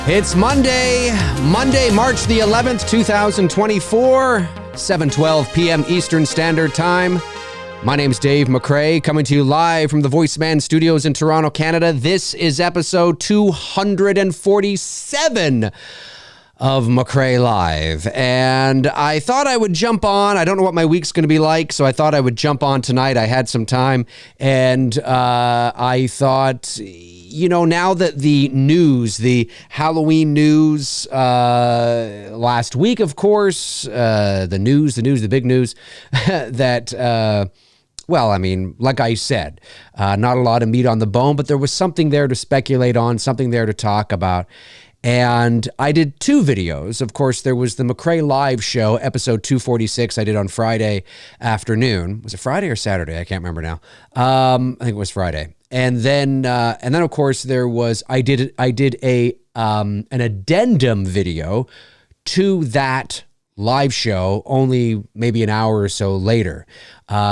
It's Monday, March the 11th, 2024, 7:12 p.m. Eastern Standard Time. My name's Dave McRae, coming to you live from the Voiceman Studios in Toronto, Canada. This is episode 247 of McRae Live. And I thought I would jump on. I don't know what my week's going to be like, so I thought I would jump on tonight. I had some time, and I thought, you know, now that the news, the Halloween news last week, of course, the big news that, well, I mean, like I said, not a lot of meat on the bone, but there was something there to speculate on, something there to talk about. And I did two videos. Of course, there was the McRae Live show, episode 246, I did on Friday afternoon. Was it Friday or Saturday? I can't remember now. I think it was Friday. And then, of course, there was I did an addendum video to that live show, only maybe an hour or so later,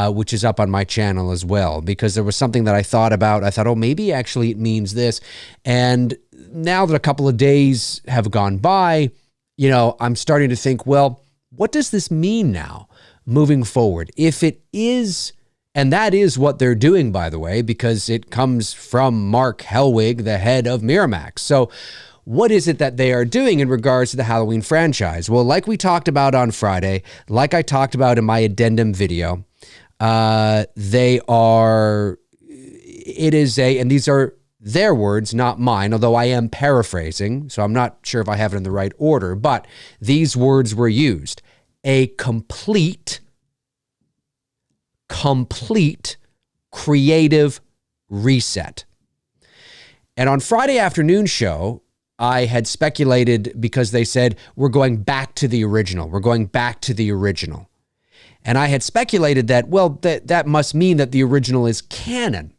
which is up on my channel as well, because there was something that I thought about. I thought, oh, maybe actually it means this. And now that a couple of days have gone by, you know, I'm starting to think, well, what does this mean now moving forward? If it is, and that is what they're doing, by the way, because it comes from Mark Helwig, the head of Miramax. So what is it that they are doing in regards to the Halloween franchise? Well, like we talked about on Friday, like I talked about in my addendum video, and these are their words, not mine, although I am paraphrasing, so I'm not sure if I have it in the right order, but these words were used: a complete creative reset. And on Friday afternoon show, I had speculated, because they said, we're going back to the original. We're going back to the original. And I had speculated that, well, that must mean that the original is canon.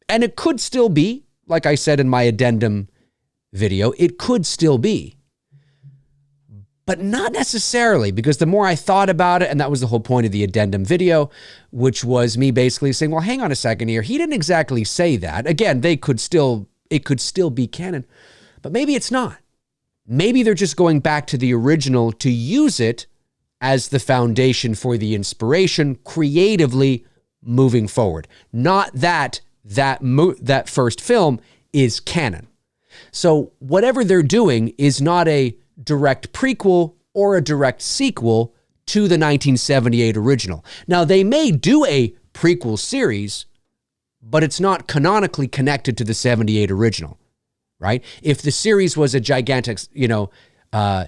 And it could still be, like I said in my addendum video, it could still be. But not necessarily, because the more I thought about it, and that was the whole point of the addendum video, which was me basically saying, well, hang on a second here. He didn't exactly say that. Again, it could still be canon, but maybe it's not. Maybe they're just going back to the original to use it as the foundation for the inspiration creatively moving forward. Not that first film is canon. So whatever they're doing is not a direct prequel or a direct sequel to the 1978 original. Now, they may do a prequel series, but it's not canonically connected to the 78 original, right? If the series was a gigantic,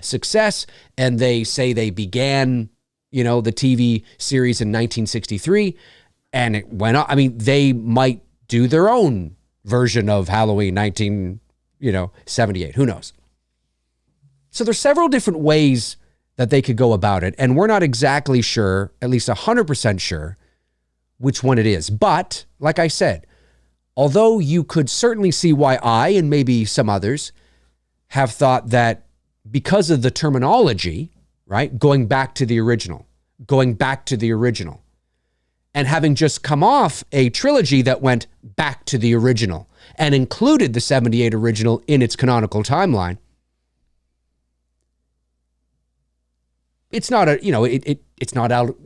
success, and they say they began, the TV series in 1963, and it went on, I mean, they might do their own version of Halloween 1978. Who knows? So there's several different ways that they could go about it, and we're not exactly sure, at least 100% sure, which one it is. But, like I said, although you could certainly see why I, and maybe some others, have thought that because of the terminology, right, going back to the original, and having just come off a trilogy that went back to the original and included the 78 original in its canonical timeline, it's not it's not out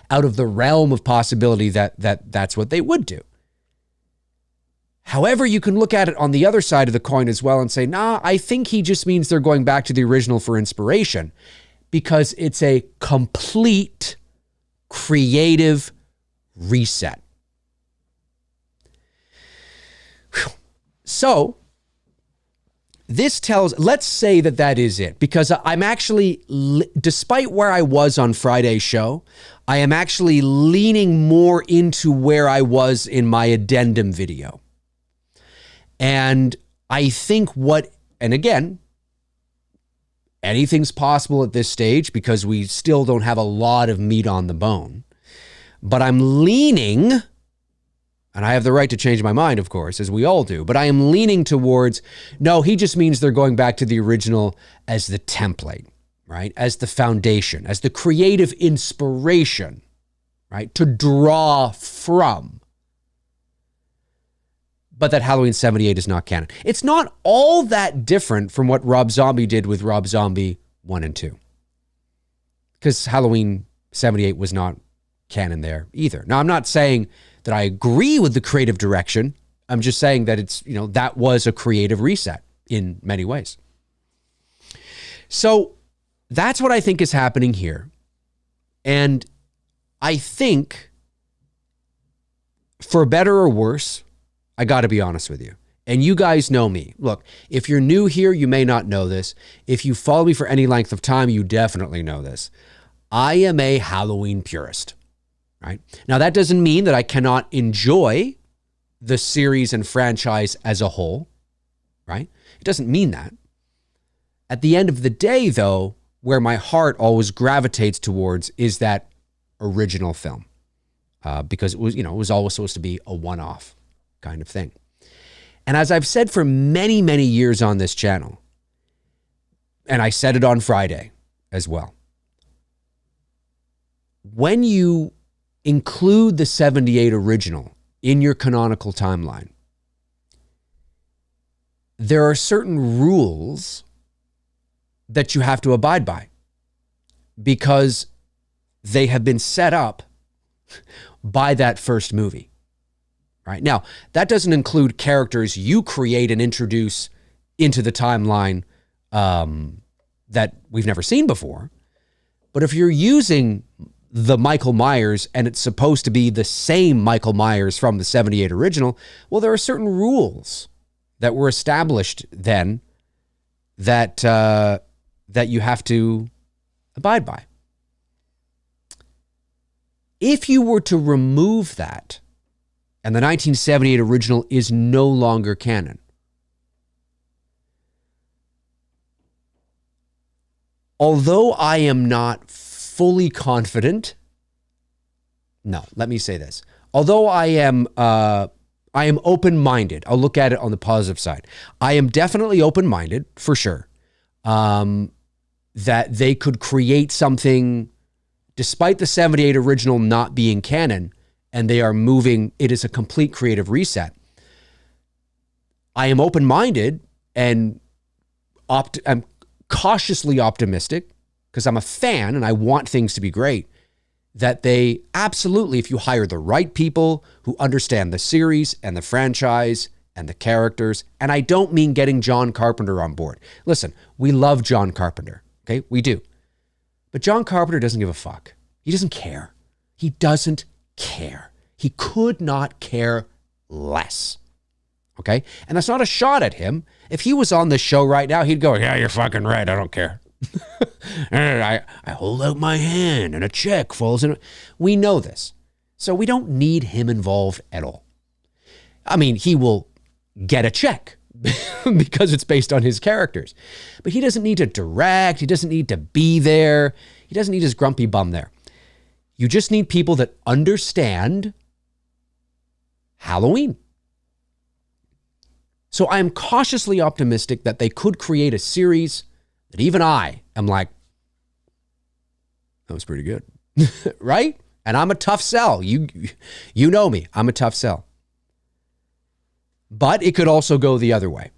of the realm of possibility that's what they would do. However, you can look at it on the other side of the coin as well and say, nah, I think he just means they're going back to the original for inspiration, because it's a complete creative reset. Whew. So let's say that is it, because I'm actually, despite where I was on Friday's show, I am actually leaning more into where I was in my addendum video. And I think and again, anything's possible at this stage because we still don't have a lot of meat on the bone. But I'm leaning, and I have the right to change my mind, of course, as we all do, but I am leaning towards, no, he just means they're going back to the original as the template, right? As the foundation, as the creative inspiration, right? To draw from. but that Halloween 78 is not canon. It's not all that different from what Rob Zombie did with Rob Zombie 1 and 2. Because Halloween 78 was not canon there either. Now, I'm not saying that I agree with the creative direction. I'm just saying that it's, that was a creative reset in many ways. So that's what I think is happening here. And I think, for better or worse, I got to be honest with you. And you guys know me. Look, if you're new here, you may not know this. If you follow me for any length of time, you definitely know this. I am a Halloween purist, right? Now, that doesn't mean that I cannot enjoy the series and franchise as a whole, right? It doesn't mean that. At the end of the day, though, where my heart always gravitates towards is that original film, because it was always supposed to be a one-off kind of thing. And as I've said for many, many years on this channel, and I said it on Friday as well, when you include the 78 original in your canonical timeline, there are certain rules that you have to abide by because they have been set up by that first movie. Right? Now, that doesn't include characters you create and introduce into the timeline that we've never seen before. But if you're using the Michael Myers and it's supposed to be the same Michael Myers from the 78 original, well, there are certain rules that were established then that you have to abide by. If you were to remove that, and the 1978 original is no longer canon, although I am not fully confident, let me say this. Although I am open-minded, I'll look at it on the positive side. I am definitely open-minded, for sure, that they could create something, despite the 78 original not being canon, and they are moving, it is a complete creative reset. I am open-minded and I'm cautiously optimistic, because I'm a fan and I want things to be great, that they absolutely, if you hire the right people who understand the series and the franchise and the characters, and I don't mean getting John Carpenter on board. Listen, we love John Carpenter, okay? We do. But John Carpenter doesn't give a fuck. He doesn't care. He doesn't care. He could not care less. Okay? And that's not a shot at him. If he was on this show right now, he'd go, yeah, you're fucking right. I don't care. I hold out my hand and a check falls in. We know this. So we don't need him involved at all. I mean, he will get a check because it's based on his characters. But he doesn't need to direct. He doesn't need to be there. He doesn't need his grumpy bum there. You just need people that understand Halloween. So I'm cautiously optimistic that they could create a series that even I am like, that was pretty good, right? And I'm a tough sell. You know me. I'm a tough sell. But it could also go the other way,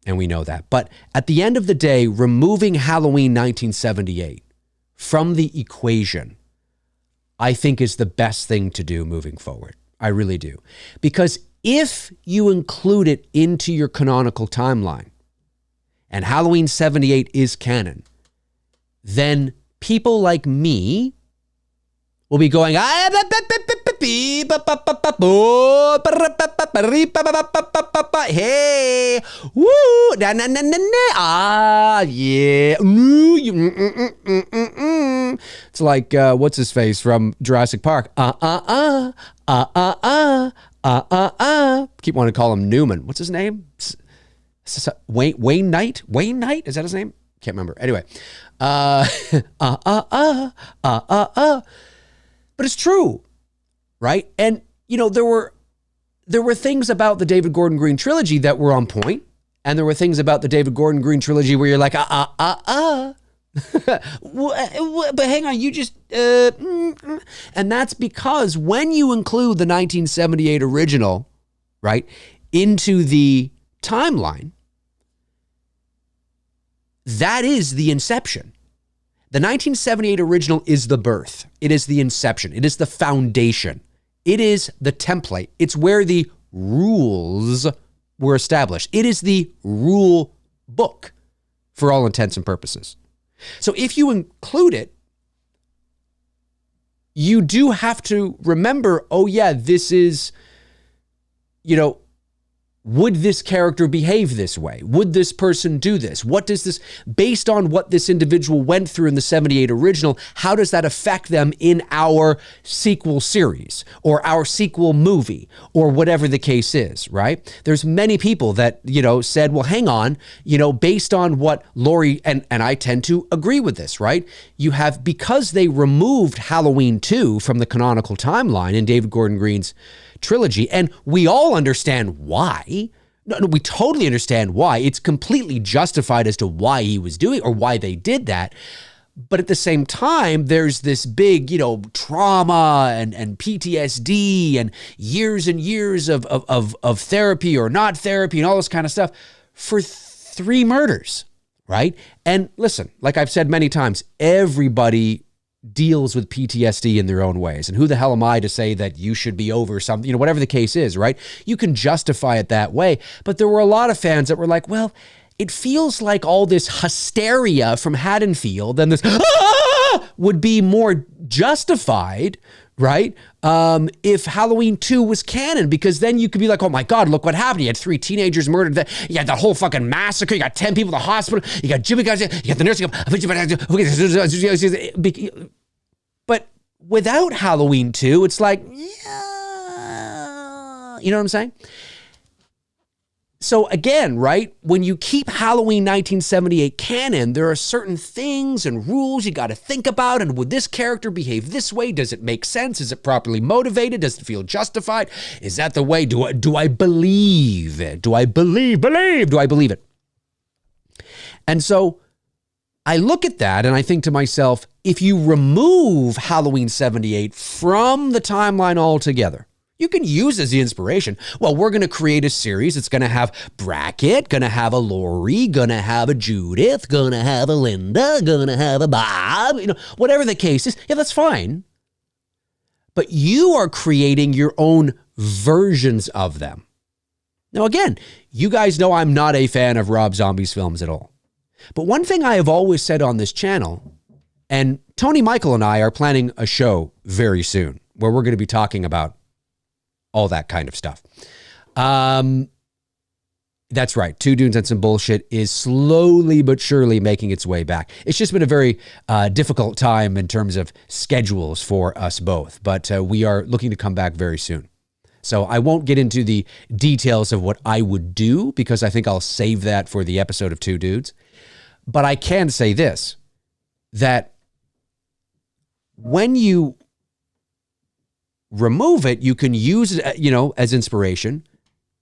and we know that. But at the end of the day, removing Halloween 1978 from the equation, I think, is the best thing to do moving forward. I really do. Because if you include it into your canonical timeline, and Halloween 78 is canon, then people like me will be going, hey, woo, na na na na na, ah, yeah, It's like what's his face from Jurassic Park? Keep wanting to call him Newman. What's his name? Wayne Knight? Wayne Knight? Is that his name? Can't remember. Anyway, but it's true, right? And there were things about the David Gordon Green trilogy that were on point, and there were things about the David Gordon Green trilogy where you're like, but hang on, you just, and that's because when you include the 1978 original, right, into the timeline, that is the inception. The 1978 original is the birth. It is the inception. It is the foundation. It is the template. It's where the rules were established. It is the rule book for all intents and purposes. So if you include it, you do have to remember, oh yeah, this is, would this character behave this way? Would this person do this? What does this, based on what this individual went through in the 78 original, how does that affect them in our sequel series or our sequel movie or whatever the case is, right? There's many people that, said, well, hang on, based on what Laurie, and I tend to agree with this, right? You have, because they removed Halloween 2 from the canonical timeline in David Gordon Green's trilogy, and we all understand why. No, we totally understand why. It's completely justified as to why he was doing or why they did that. But at the same time, there's this big, trauma and PTSD and years of therapy or not therapy and all this kind of stuff for 3 murders, right? And listen, like I've said many times, everybody deals with PTSD in their own ways. And who the hell am I to say that you should be over something, whatever the case is, right? You can justify it that way. But there were a lot of fans that were like, well, it feels like all this hysteria from Hadesfield and this would be more justified, right? If Halloween 2 was canon, because then you could be like, oh my God, look what happened. You had 3 teenagers murdered. You had the whole fucking massacre. You got 10 people in the hospital. You got Jimmy guys. You got the nursing home. But without Halloween 2, it's like, yeah, you know what I'm saying? So again, right, when you keep Halloween 1978 canon, there are certain things and rules you got to think about. And would this character behave this way? Does it make sense? Is it properly motivated? Does it feel justified? Is that the way? Do I believe it? Do I believe it? And so I look at that and I think to myself, if you remove Halloween 78 from the timeline altogether, you can use as the inspiration. Well, we're going to create a series. It's going to have Brackett, going to have a Lori, going to have a Judith, going to have a Linda, going to have a Bob, whatever the case is. Yeah, that's fine. But you are creating your own versions of them. Now, again, you guys know I'm not a fan of Rob Zombie's films at all. But one thing I have always said on this channel, and Tony Michael and I are planning a show very soon where we're going to be talking about all that kind of stuff. That's right. 2 Dudes and Some Bullshit is slowly but surely making its way back. It's just been a very difficult time in terms of schedules for us both, but we are looking to come back very soon. So I won't get into the details of what I would do because I think I'll save that for the episode of 2 Dudes. But I can say this, that when you remove it, you can use it, as inspiration.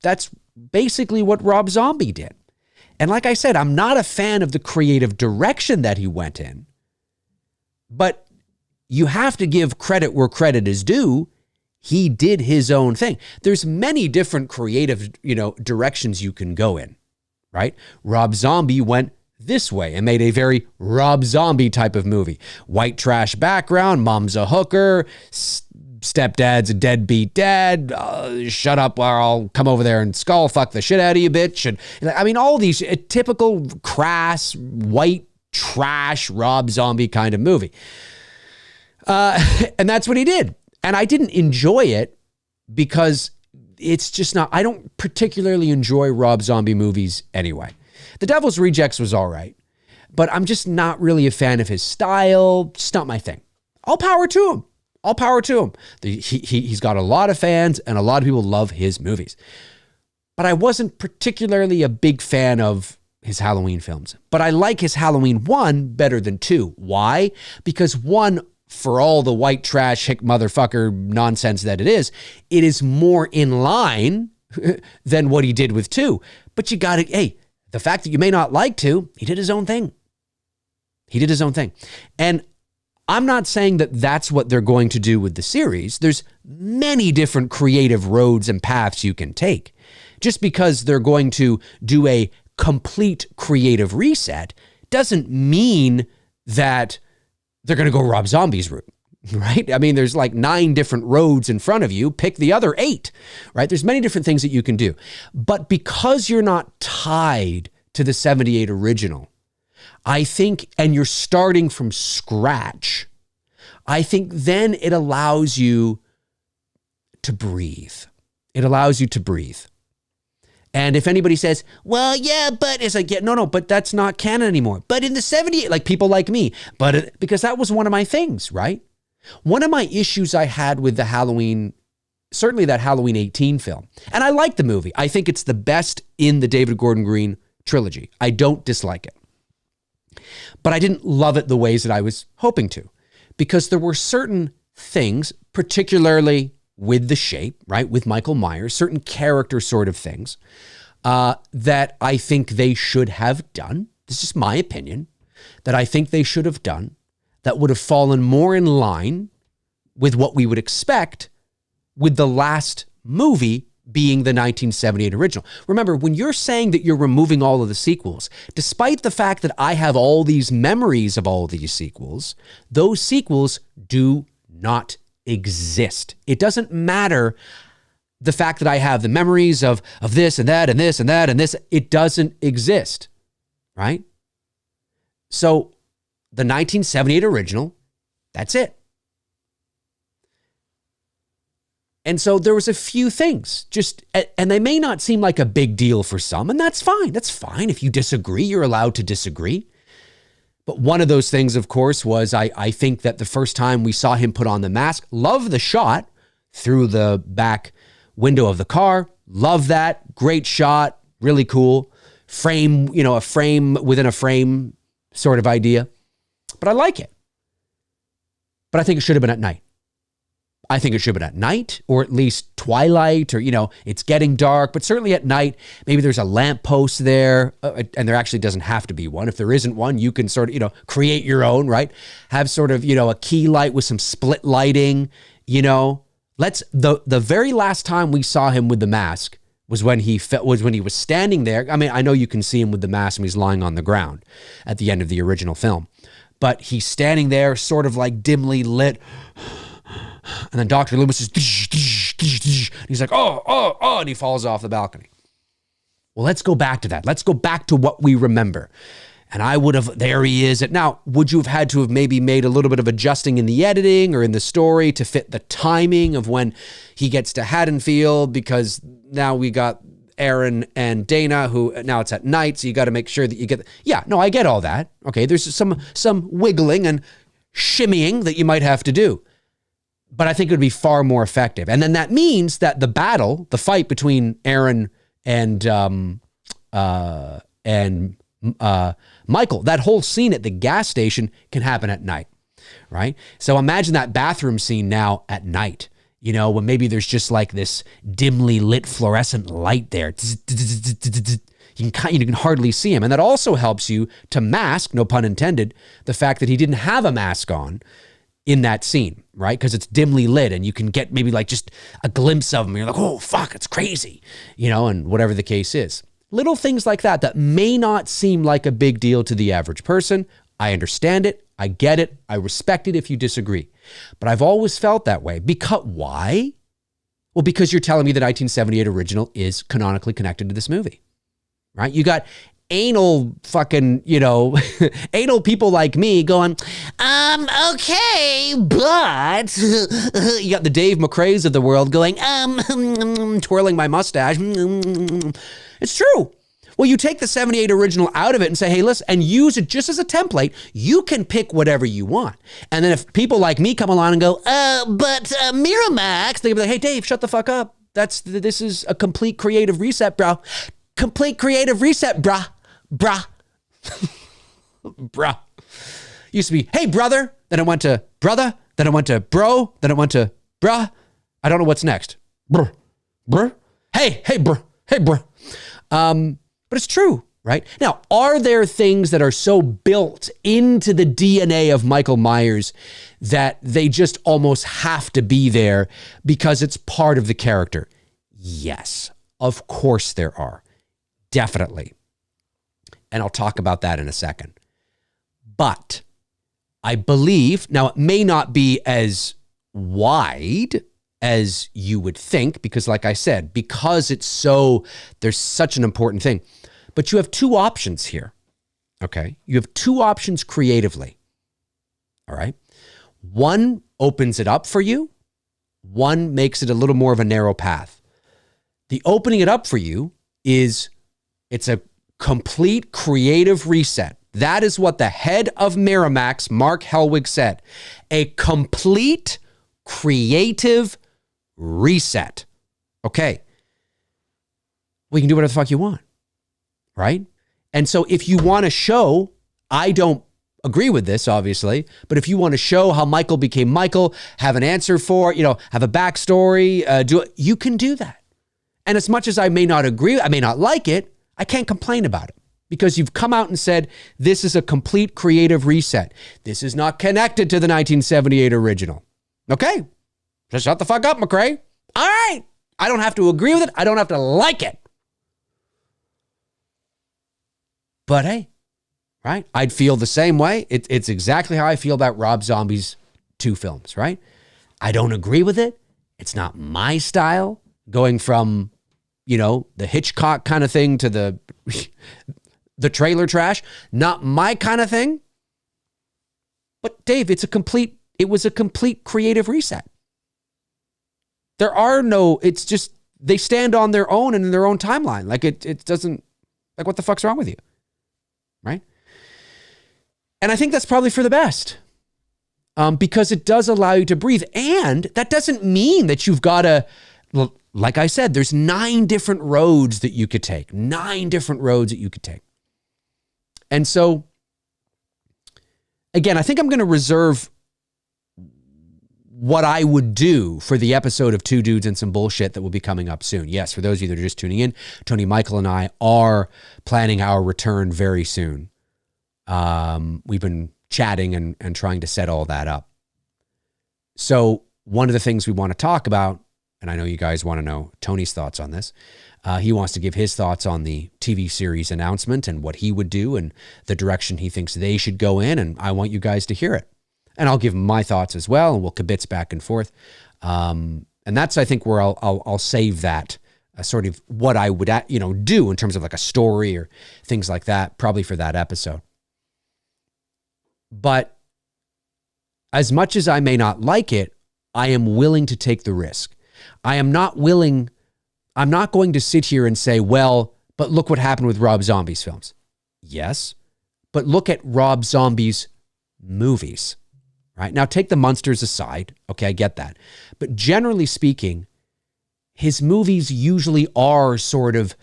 That's basically what Rob Zombie did. And like I said, I'm not a fan of the creative direction that he went in, but you have to give credit where credit is due. He did his own thing. There's many different creative, directions you can go in, right? Rob Zombie went this way and made a very Rob Zombie type of movie. White trash background, mom's a hooker, stepdad's a deadbeat dad, shut up or I'll come over there and skull fuck the shit out of you, bitch. And I mean, all these typical crass, white trash Rob Zombie kind of movie. And that's what he did. And I didn't enjoy it because it's just not, I don't particularly enjoy Rob Zombie movies anyway. The Devil's Rejects was all right, but I'm just not really a fan of his style. It's not my thing. All power to him. All power to him. He's got a lot of fans and a lot of people love his movies. But I wasn't particularly a big fan of his Halloween films. But I like his Halloween 1 better than 2. Why? Because 1, for all the white trash hick motherfucker nonsense that it is more in line than what he did with 2. But you got to, hey, the fact that you may not like 2, he did his own thing. He did his own thing. And I'm not saying that that's what they're going to do with the series. There's many different creative roads and paths you can take. Just because they're going to do a complete creative reset doesn't mean that they're going to go Rob Zombie's route, right? I mean, there's like 9 different roads in front of you. Pick the other 8, right? There's many different things that you can do. But because you're not tied to the 78 original, I think, and you're starting from scratch, I think then it allows you to breathe. It allows you to breathe. And if anybody says, well, yeah, but it's like, yeah, no, but that's not canon anymore. But in the 78, like people like me, because that was one of my things, right? One of my issues I had with the Halloween, certainly that Halloween 18 film, and I like the movie. I think it's the best in the David Gordon Green trilogy. I don't dislike it. But I didn't love it the ways that I was hoping to, because there were certain things, particularly with the shape, right, with Michael Myers, certain character sort of things that I think they should have done. This is just my opinion, that I think they should have done that would have fallen more in line with what we would expect with the last movie being the 1978 original. Remember, when you're saying that you're removing all of the sequels, despite the fact that I have all these memories of all of these sequels, those sequels do not exist. It doesn't matter the fact that I have the memories of this and that and this and that and this. It doesn't exist, right? So the 1978 original, that's it. And so there was a few things and they may not seem like a big deal for some, and that's fine. That's fine. If you disagree, you're allowed to disagree. But one of those things, of course, was I think that the first time we saw him put on the mask, love the shot through the back window of the car. Love that. Great shot. Really cool. Frame, a frame within a frame sort of idea. But I like it. But I think it should have been at night. I think it should have been at night, or at least twilight, or, it's getting dark, but certainly at night. Maybe there's a lamppost there, and there actually doesn't have to be one. If there isn't one, you can sort of, create your own, right? Have sort of, a key light with some split lighting, the very last time we saw him with the mask was when he was standing there. I mean, I know you can see him with the mask when he's lying on the ground at the end of the original film, but he's standing there sort of like dimly lit. And then Dr. Loomis is, and he's like, oh, and he falls off the balcony. Well, let's go back to that. Let's go back to what we remember. And I would have, there he is. Now, would you have had to have maybe made a little bit of adjusting in the editing or in the story to fit the timing of when he gets to Hadesfield? Because now we got Aaron and Dana, who now it's at night, so you got to make sure that you get, I get all that. Okay, there's some wiggling and shimmying that you might have to do. But I think it would be far more effective. And then that means that the fight between Aaron and Michael, that whole scene at the gas station can happen at night, right? So imagine that bathroom scene now at night, when maybe there's just like this dimly lit fluorescent light there. You can hardly see him. And that also helps you to mask, no pun intended, the fact that he didn't have a mask on in that scene, right? Because it's dimly lit and you can get maybe like just a glimpse of him. You're like, oh, fuck, it's crazy, and whatever the case is. Little things like that may not seem like a big deal to the average person. I understand it. I get it. I respect it if you disagree. But I've always felt that way. Because why? Well, because you're telling me the 1978 original is canonically connected to this movie, right? You got anal fucking, anal people like me going, okay, but you got the Dave McRaes of the world going, twirling my mustache. It's true. Well, you take the 78 original out of it and say, hey, listen, and use it just as a template. You can pick whatever you want. And then if people like me come along and go, but Miramax, they'll be like, hey, Dave, shut the fuck up. This is a complete creative reset, bro. Complete creative reset, brah. Bruh. Used to be, hey, brother. Then it went to brother. Then it went to bro. Then it went to bruh. I don't know what's next. Brr. Hey, brr. Hey, brr. But it's true, right? Now, are there things that are so built into the DNA of Michael Myers that they just almost have to be there because it's part of the character? Yes. Of course there are. Definitely. And I'll talk about that in a second. But I believe, now it may not be as wide as you would think, because like I said, because there's such an important thing. But you have two options here, okay? You have two options creatively, all right? One opens it up for you. One makes it a little more of a narrow path. The opening it up for you it's a complete creative reset. That is what the head of Miramax, Mark Helwig, said. A complete creative reset. Okay. Well, you can do whatever the fuck you want, right? And so if you want to show, I don't agree with this, obviously, but if you want to show how Michael became Michael, have an answer for it, have a backstory, you can do that. And as much as I may not agree, I may not like it, I can't complain about it because you've come out and said, this is a complete creative reset. This is not connected to the 1978 original. Okay. Just shut the fuck up, McRae. All right. I don't have to agree with it. I don't have to like it. But hey, right? I'd feel the same way. It's exactly how I feel about Rob Zombie's 2 films, right? I don't agree with it. It's not my style. Going from, the Hitchcock kind of thing to the trailer trash. Not my kind of thing. But Dave, it was a complete creative reset. It's just, they stand on their own and in their own timeline. Like it doesn't, like what the fuck's wrong with you? Right? And I think that's probably for the best. Because it does allow you to breathe. And that doesn't mean that you've got to, like I said, there's 9 different roads that you could take. 9 different roads that you could take. And so, again, I think I'm going to reserve what I would do for the episode of Two Dudes and Some Bullshit that will be coming up soon. Yes, for those of you that are just tuning in, Tony, Michael, and I are planning our return very soon. We've been chatting and trying to set all that up. So one of the things we want to talk about, and I know you guys want to know Tony's thoughts on this. He wants to give his thoughts on the TV series announcement and what he would do and the direction he thinks they should go in. And I want you guys to hear it. And I'll give my thoughts as well, and we'll kibitz back and forth. And that's, I think, where I'll save that sort of what I would, do in terms of like a story or things like that, probably for that episode. But as much as I may not like it, I am willing to take the risk. I'm not going to sit here and say, well, but look what happened with Rob Zombie's films. Yes, but look at Rob Zombie's movies, right? Now take the monsters aside. Okay, I get that. But generally speaking, his movies usually are sort of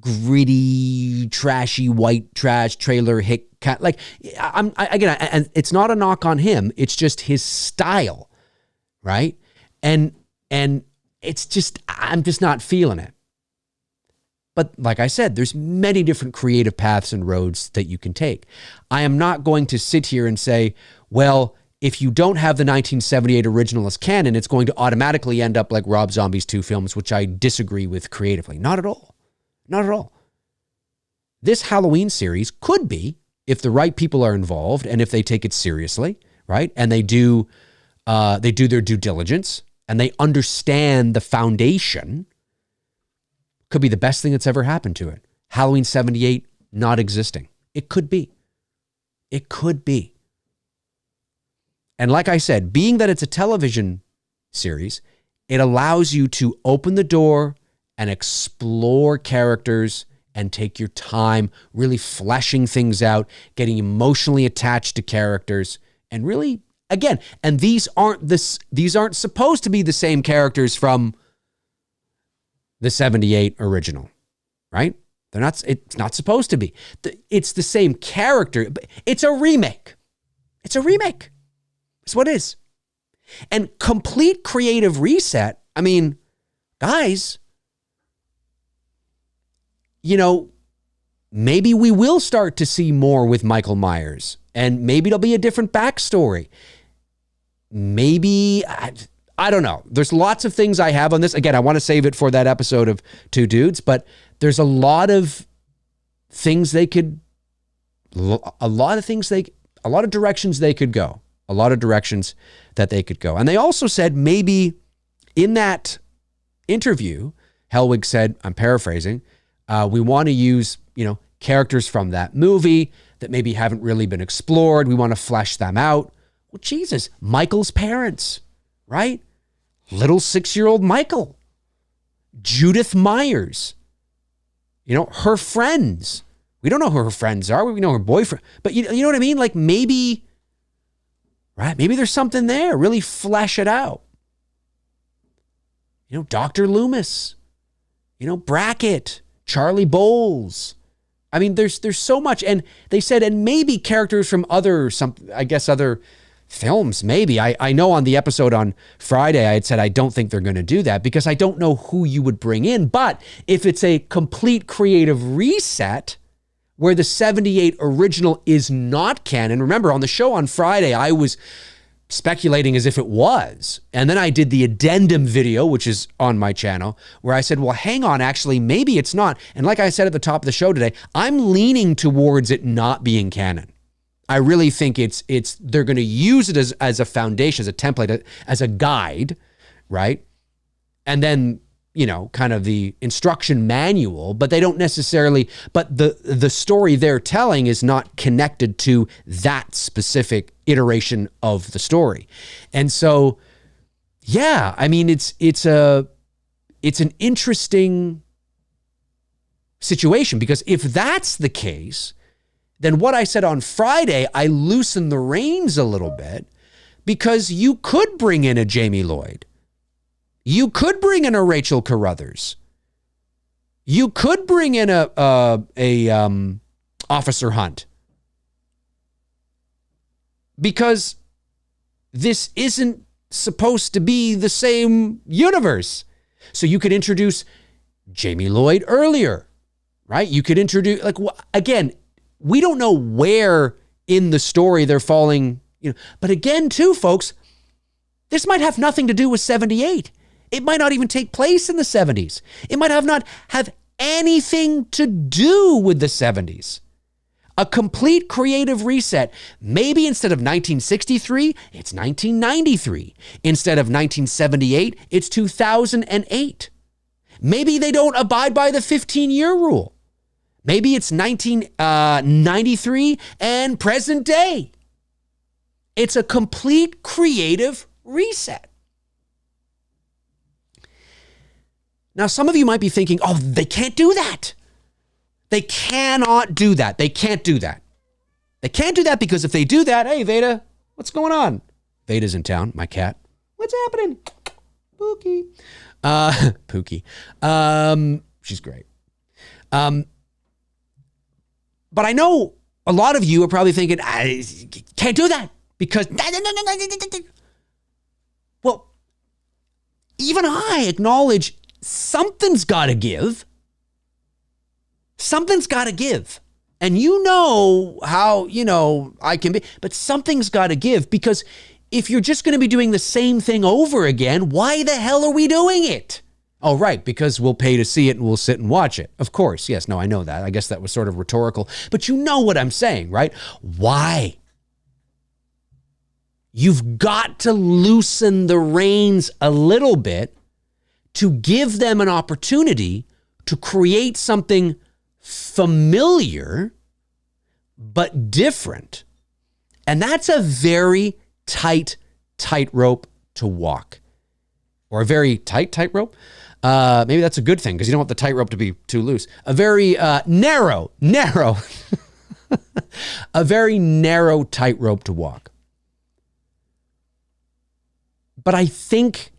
gritty, trashy, white trash, trailer hit. Like, and it's not a knock on him. It's just his style, right? And it's just, I'm just not feeling it. But like I said, there's many different creative paths and roads that you can take. I am not going to sit here and say, well, if you don't have the 1978 original as canon, it's going to automatically end up like Rob Zombie's 2 films, which I disagree with creatively. Not at all. Not at all. This Halloween series could be, if the right people are involved and if they take it seriously, right? And they do their due diligence and they understand the foundation, could be the best thing that's ever happened to it. Halloween 78 not existing. It could be. It could be. And like I said, being that it's a television series, it allows you to open the door and explore characters and take your time really fleshing things out, getting emotionally attached to characters, and really, again, and these aren't supposed to be the same characters from the 78 original, right? It's not supposed to be. It's the same character, but it's a remake. It's a remake. It's what it is. And complete creative reset, I mean, guys, maybe we will start to see more with Michael Myers, and maybe it'll be a different backstory. Maybe, I don't know. There's lots of things I have on this. Again, I want to save it for that episode of Two Dudes, but there's a lot of things they could, a lot of directions they could go. A lot of directions that they could go. And they also said maybe in that interview, Helwig said, I'm paraphrasing, we want to use, characters from that movie that maybe haven't really been explored. We want to flesh them out. Well, Jesus, Michael's parents, right? Little 6-year-old Michael, Judith Myers, her friends. We don't know who her friends are. We know her boyfriend, but you know what I mean? Like maybe, right? Maybe there's something there. Really flesh it out. Dr. Loomis, Brackett, Charlie Bowles. I mean, there's so much. And they said, and maybe characters from other films, maybe. I know on the episode on Friday, I had said, I don't think they're going to do that because I don't know who you would bring in. But if it's a complete creative reset where the 78 original is not canon, remember on the show on Friday, I was speculating as if it was. And then I did the addendum video, which is on my channel, where I said, well, hang on, actually, maybe it's not. And like I said at the top of the show today, I'm leaning towards it not being canon. I really think they're going to use it as a foundation, as a template, as a guide, right? And then, kind of the instruction manual, but they don't necessarily, but the story they're telling is not connected to that specific iteration of the story. And so, yeah, I mean, it's an interesting situation because if that's the case, then what I said on Friday, I loosened the reins a little bit because you could bring in a Jamie Lloyd. You could bring in a Rachel Carruthers. You could bring in a Officer Hunt. Because this isn't supposed to be the same universe. So you could introduce Jamie Lloyd earlier, right? You could introduce, again, we don't know where in the story they're falling, but again, too, folks, this might have nothing to do with 78. It might not even take place in the 70s. It might not have anything to do with the 70s. A complete creative reset. Maybe instead of 1963, it's 1993. Instead of 1978, it's 2008. Maybe they don't abide by the 15-year rule. Maybe it's 1993 and present day. It's a complete creative reset. Now, some of you might be thinking, oh, they can't do that. They cannot do that. They can't do that. They can't do that because if they do that, hey, Veda, what's going on? Veda's in town, my cat. What's happening? Pookie. Pookie. She's great. But I know a lot of you are probably thinking, I can't do that because... Well, even I acknowledge something's got to give. Something's got to give. And you know how, I can be, but something's got to give because if you're just going to be doing the same thing over again, why the hell are we doing it? Oh, right, because we'll pay to see it and we'll sit and watch it. Of course, yes, no, I know that. I guess that was sort of rhetorical, but you know what I'm saying, right? Why? You've got to loosen the reins a little bit to give them an opportunity to create something familiar but different. And that's a very tightrope to walk. Or a very tightrope. Maybe that's a good thing because you don't want the tightrope to be too loose. A very narrow, a very narrow tightrope to walk. But I think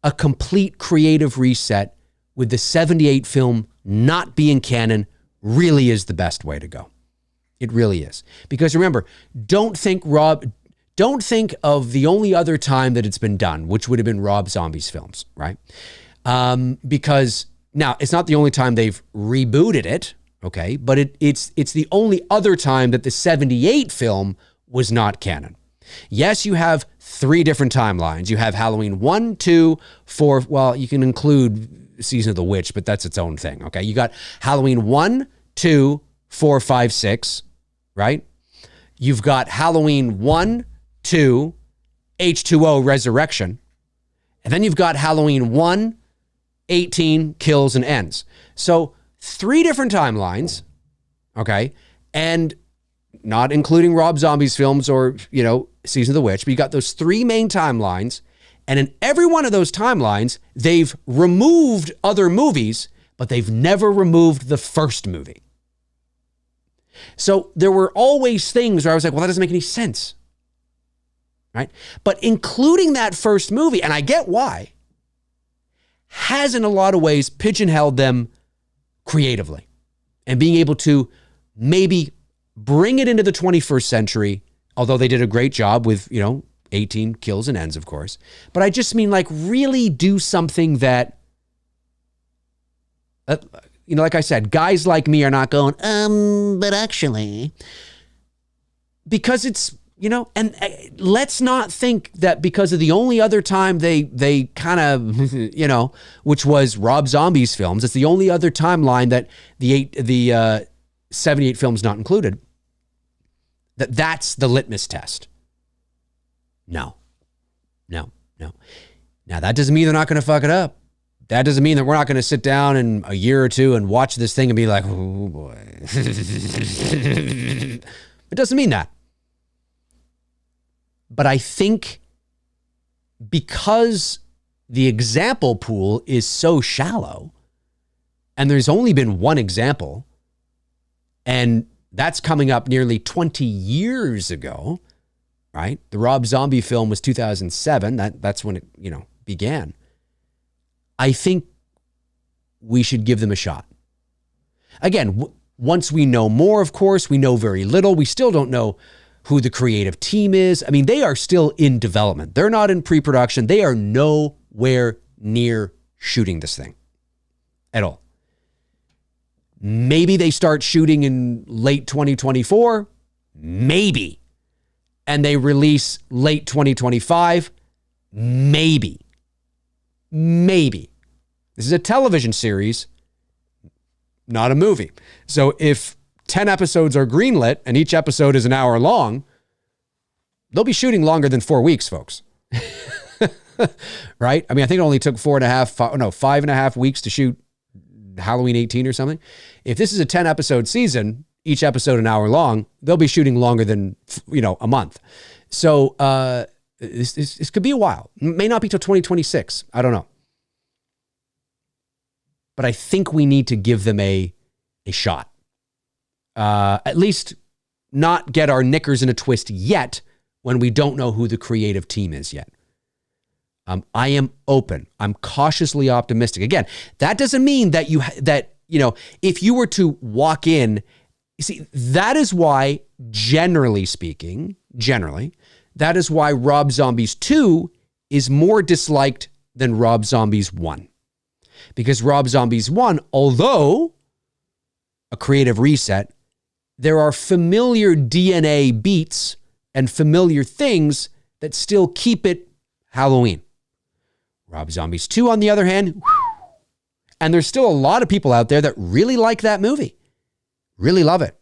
a complete creative reset with the 78 film not being canon really is the best way to go. It really is. Because remember, don't think of the only other time that it's been done, which would have been Rob Zombie's films, right? Because now it's not the only time they've rebooted it, okay? But it's the only other time that the 78 film was not canon. Yes, you have 3 different timelines. You have Halloween 1, 2, 4. Well, you can include Season of the Witch, but that's its own thing. Okay. You got Halloween 1, 2, 4, 5, 6, right? You've got Halloween 1, 2, H2O Resurrection. And then you've got Halloween 1, 18, Kills and Ends. So 3 different timelines. Okay. And not including Rob Zombie's films or, Season of the Witch, but you got those 3 main timelines. And in every one of those timelines, they've removed other movies, but they've never removed the first movie. So there were always things where I was like, well, that doesn't make any sense. Right? But including that first movie, and I get why, has in a lot of ways pigeonholed them creatively and being able to maybe bring it into the 21st century, although they did a great job with, 18 Kills and Ends, of course. But I just mean really do something that, like I said, guys like me are not going, but actually, because it's, and let's not think that because of the only other time they kind of, which was Rob Zombie's films, it's the only other timeline that the 78 films not included, that's the litmus test. No. Now, that doesn't mean they're not going to fuck it up. That doesn't mean that we're not going to sit down in a year or two and watch this thing and be like, oh boy. It doesn't mean that. But I think because the example pool is so shallow, and there's only been one example, and that's coming up nearly 20 years ago, right? The Rob Zombie film was 2007. That's when it, began. I think we should give them a shot. Again, once we know more, of course, we know very little. We still don't know who the creative team is. I mean, they are still in development. They're not in pre-production. They are nowhere near shooting this thing at all. Maybe they start shooting in late 2024. Maybe. And they release late 2025. Maybe. This is a television series, not a movie. So if 10 episodes are greenlit and each episode is an hour long, they'll be shooting longer than 4 weeks, folks. Right? I mean, I think it only took 5.5 weeks to shoot Halloween 18 or something. If this is a 10 episode season, each episode an hour long, they'll be shooting longer than, a month. So this could be a while. It may not be till 2026. I don't know. But I think we need to give them a shot. At least not get our knickers in a twist yet when we don't know who the creative team is yet. I am open. I'm cautiously optimistic. Again, that doesn't mean that if you were to walk in, you see, that is why, generally speaking, that is why Rob Zombie's 2 is more disliked than Rob Zombie's 1. Because Rob Zombie's 1, although a creative reset, there are familiar DNA beats and familiar things that still keep it Halloween. Rob Zombie's 2, on the other hand, and there's still a lot of people out there that really like that movie. Really love it.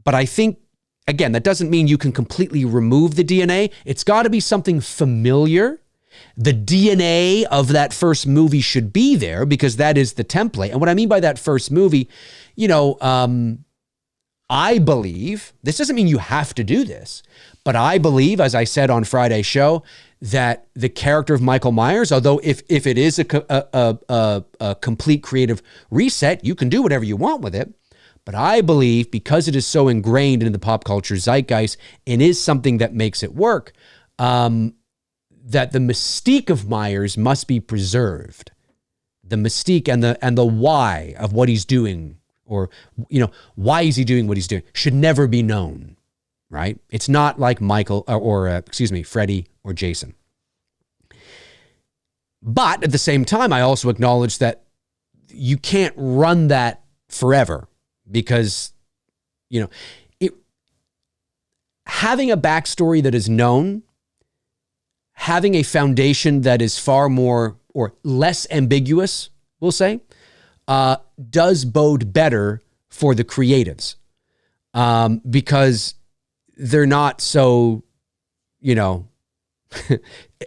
But I think, again, that doesn't mean you can completely remove the DNA. It's got to be something familiar. The DNA of that first movie should be there because that is the template. And what I mean by that first movie, I believe, this doesn't mean you have to do this, but I believe, as I said on Friday's show, that the character of Michael Myers, although if it is a complete creative reset, you can do whatever you want with it. But I believe because it is so ingrained in the pop culture zeitgeist and is something that makes it work, that the mystique of Myers must be preserved. The mystique and the why of what he's doing, or why is he doing what he's doing, should never be known, right? It's not like Michael or Freddy or Jason. But at the same time, I also acknowledge that you can't run that forever, because you know, it, having a backstory that is known, having a foundation that is far more or less ambiguous, we'll say, does bode better for the creatives, because they're not so, you know,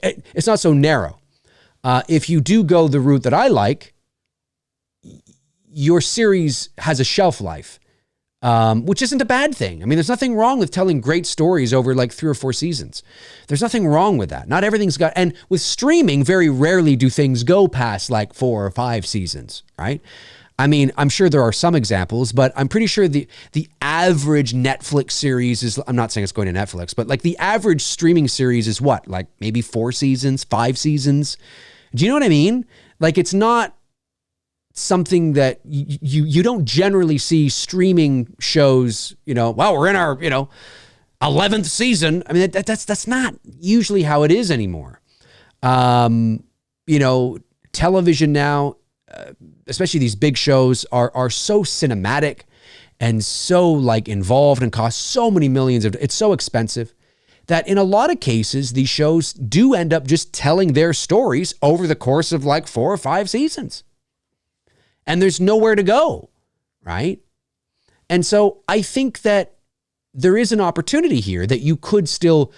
it's not so narrow. If you do go the route that I like, your series has a shelf life, which isn't a bad thing. I mean, there's nothing wrong with telling great stories over like 3 or 4 seasons. There's nothing wrong with that. Not everything's got, and with streaming, very rarely do things go past like 4 or 5 seasons, right? I mean, I'm sure there are some examples, but I'm pretty sure the average Netflix series is, I'm not saying it's going to Netflix, but like the average streaming series is what? Like maybe 4 seasons, 5 seasons. Do you know what I mean? Like, it's not something that you don't generally see streaming shows, you know, well, we're in our, you know, 11th season. I mean, that's not usually how it is anymore. You know, television now, especially these big shows are so cinematic and so like involved and cost so many millions of, it's so expensive that in a lot of cases, these shows do end up just telling their stories over the course of like 4 or 5 seasons. And there's nowhere to go, right? And so I think that there is an opportunity here that you could still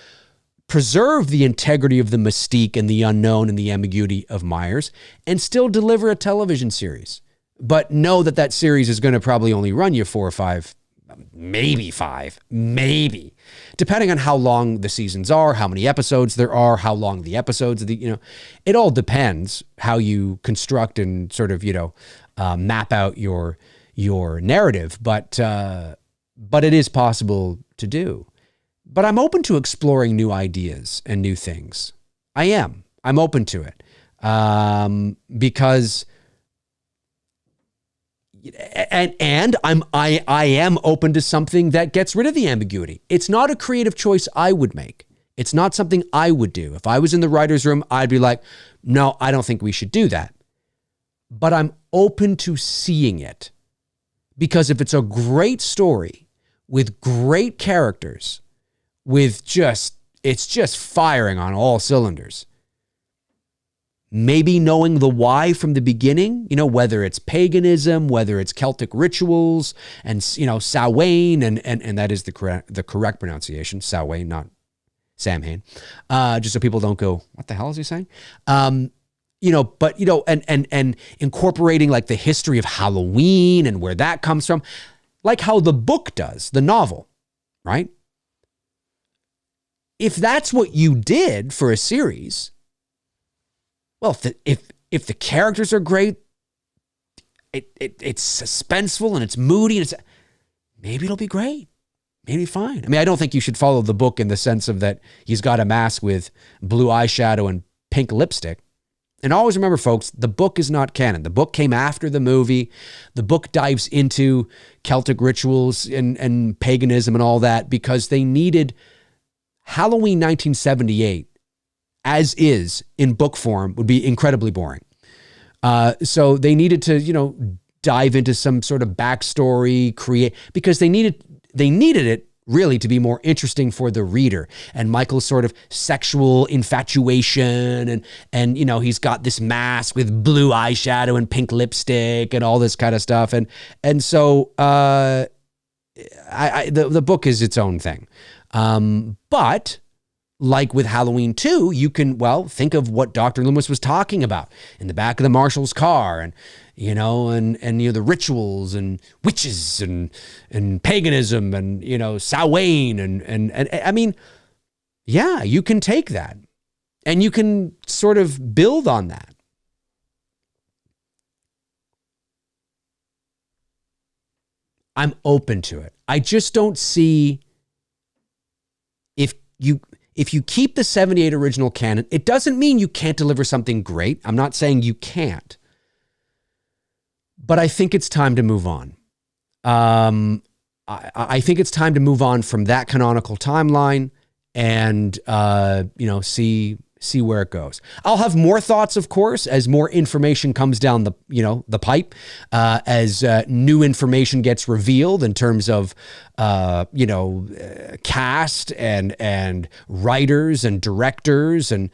preserve the integrity of the mystique and the unknown and the ambiguity of Myers and still deliver a television series. But know that that series is going to probably only run you 4 or 5, maybe 5, maybe, depending on how long the seasons are, how many episodes there are, how long the episodes, you know, it all depends how you construct and sort of, you know, map out your narrative. But it is possible to do. But I'm open to exploring new ideas and new things. I am. I'm open to it. Because I am open to something that gets rid of the ambiguity. It's not a creative choice I would make. It's not something I would do. If I was in the writer's room, I'd be like, no, I don't think we should do that. But I'm open to seeing it. Because if it's a great story with great characters, with it's just firing on all cylinders. Maybe knowing the why from the beginning, you know, whether it's paganism, whether it's Celtic rituals, and, you know, Samhain, and that is the correct pronunciation, Samhain, not Samhain, just so people don't go, what the hell is he saying? You know, but, you know, and incorporating like the history of Halloween and where that comes from, like how the book does, the novel, right? If that's what you did for a series, well, if the characters are great, it's suspenseful and it's moody, and maybe it'll be great. Maybe fine. I mean, I don't think you should follow the book in the sense of that he's got a mask with blue eyeshadow and pink lipstick. And always remember, folks, the book is not canon. The book came after the movie. The book dives into Celtic rituals and paganism and all that because they needed Halloween 1978 as is in book form would be incredibly boring. So they needed to, you know, dive into some sort of backstory, because they needed it really to be more interesting for the reader. And Michael's sort of sexual infatuation and you know, he's got this mask with blue eyeshadow and pink lipstick and all this kind of stuff. And so the book is its own thing. But like with Halloween 2, you can, well, think of what Dr. Loomis was talking about in the back of the marshal's car and, you know, and you know, the rituals and witches and paganism and, you know, Samhain and I mean, yeah, you can take that and you can sort of build on that. I'm open to it. I just don't see if you keep the 78 original canon, it doesn't mean you can't deliver something great. I'm not saying you can't. But I think it's time to move on. I think it's time to move on from that canonical timeline and, you know, see see where it goes. I'll have more thoughts, of course, as more information comes down the pipe, as new information gets revealed in terms of cast and writers and directors and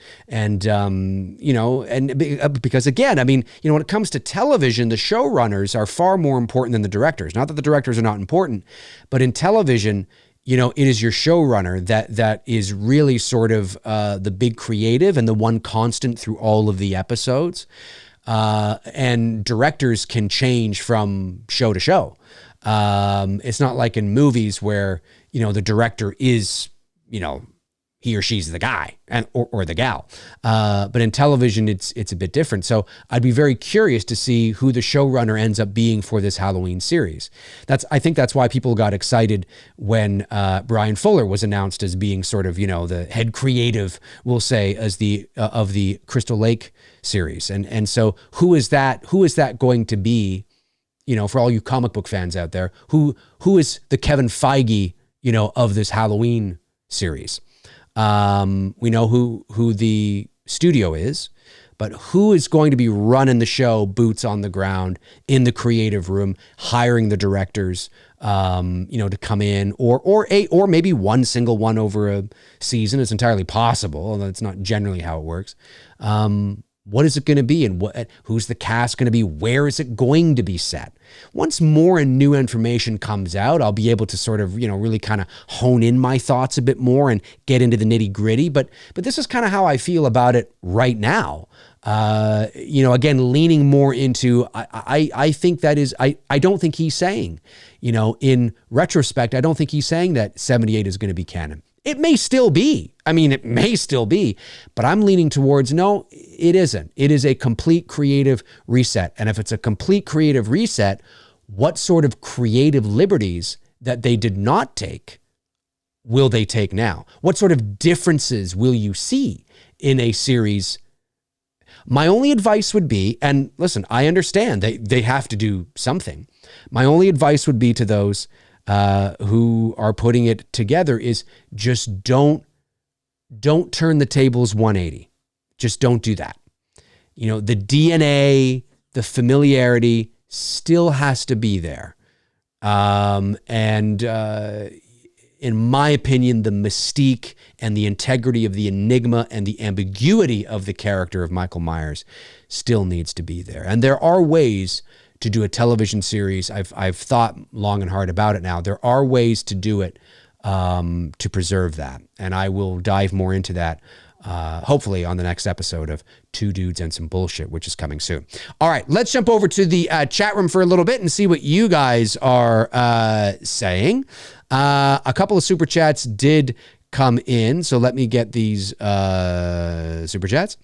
because again, I mean, when it comes to television, the showrunners are far more important than the directors. Not that the directors are not important, but in television, it is your showrunner that is really sort of the big creative and the one constant through all of the episodes. And directors can change from show to show. It's not like in movies where, the director is, he or she's the guy or the gal. But in television, it's a bit different. So I'd be very curious to see who the showrunner ends up being for this Halloween series. I think that's why people got excited when Brian Fuller was announced as being sort of, the head creative, we'll say, as of the Crystal Lake series. And so who is that going to be, for all you comic book fans out there, who is the Kevin Feige, of this Halloween series? We know who the studio is, but who is going to be running the show, boots on the ground, in the creative room, hiring the directors, to come in, or maybe one single one over a season. It's entirely possible, although it's not generally how it works. What is it going to be, and who's the cast going to be? Where is it going to be set? Once more and new information comes out, I'll be able to sort of, really kind of hone in my thoughts a bit more and get into the nitty gritty. But this is kind of how I feel about it right now. Again, leaning more into, I think that is, I don't think he's saying, in retrospect, I don't think he's saying that 78 is going to be canon. It may still be. But I'm leaning towards, no, it isn't. It is a complete creative reset. And if it's a complete creative reset, what sort of creative liberties that they did not take will they take now? What sort of differences will you see in a series? My only advice would be, and listen, I understand they have to do something. My only advice would be to those who are putting it together is just don't turn the tables 180. Just don't do that. The DNA, the familiarity still has to be there. In my opinion, the mystique and the integrity of the enigma and the ambiguity of the character of Michael Myers still needs to be there. And there are ways to do a television series. I've thought long and hard about it now. There are ways to do it to preserve that. And I will dive more into that hopefully on the next episode of Two Dudes and Some Bullshit, which is coming soon. All right, let's jump over to the chat room for a little bit and see what you guys are saying. A couple of super chats did come in, so let me get these super chats.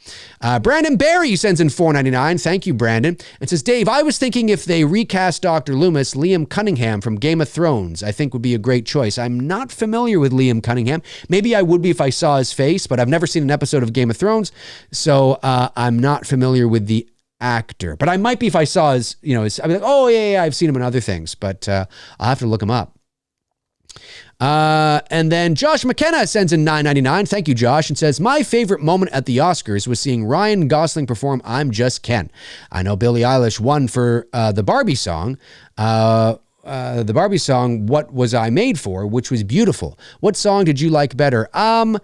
Brandon Barry sends in $4.99. Thank you, Brandon. It says, Dave, I was thinking if they recast Dr. Loomis, Liam Cunningham from Game of Thrones, I think would be a great choice. I'm not familiar with Liam Cunningham. Maybe I would be if I saw his face, but I've never seen an episode of Game of Thrones, so I'm not familiar with the actor. But I might be if I saw his, I'd be like, oh, yeah, I've seen him in other things, but I'll have to look him up. And then Josh McKenna sends in $9.99. Thank you, Josh, and says, my favorite moment at the Oscars was seeing Ryan Gosling perform I'm Just Ken. I know Billie Eilish won for the Barbie song. The Barbie song, What Was I Made For, which was beautiful. What song did you like better? I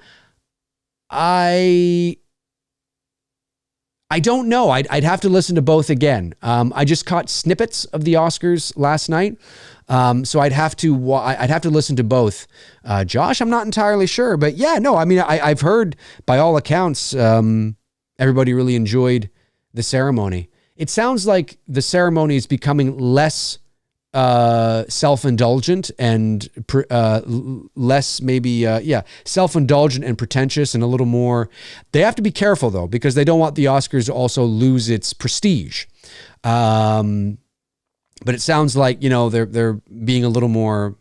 don't know. I'd have to listen to both again. I just caught snippets of the Oscars last night. So I'd have to listen to both. Josh, I'm not entirely sure, but yeah, no, I mean, I've heard by all accounts, everybody really enjoyed the ceremony. It sounds like the ceremony is becoming less self-indulgent and less maybe, self-indulgent and pretentious and a little more. They have to be careful though, because they don't want the Oscars to also lose its prestige. But it sounds like, they're being a little more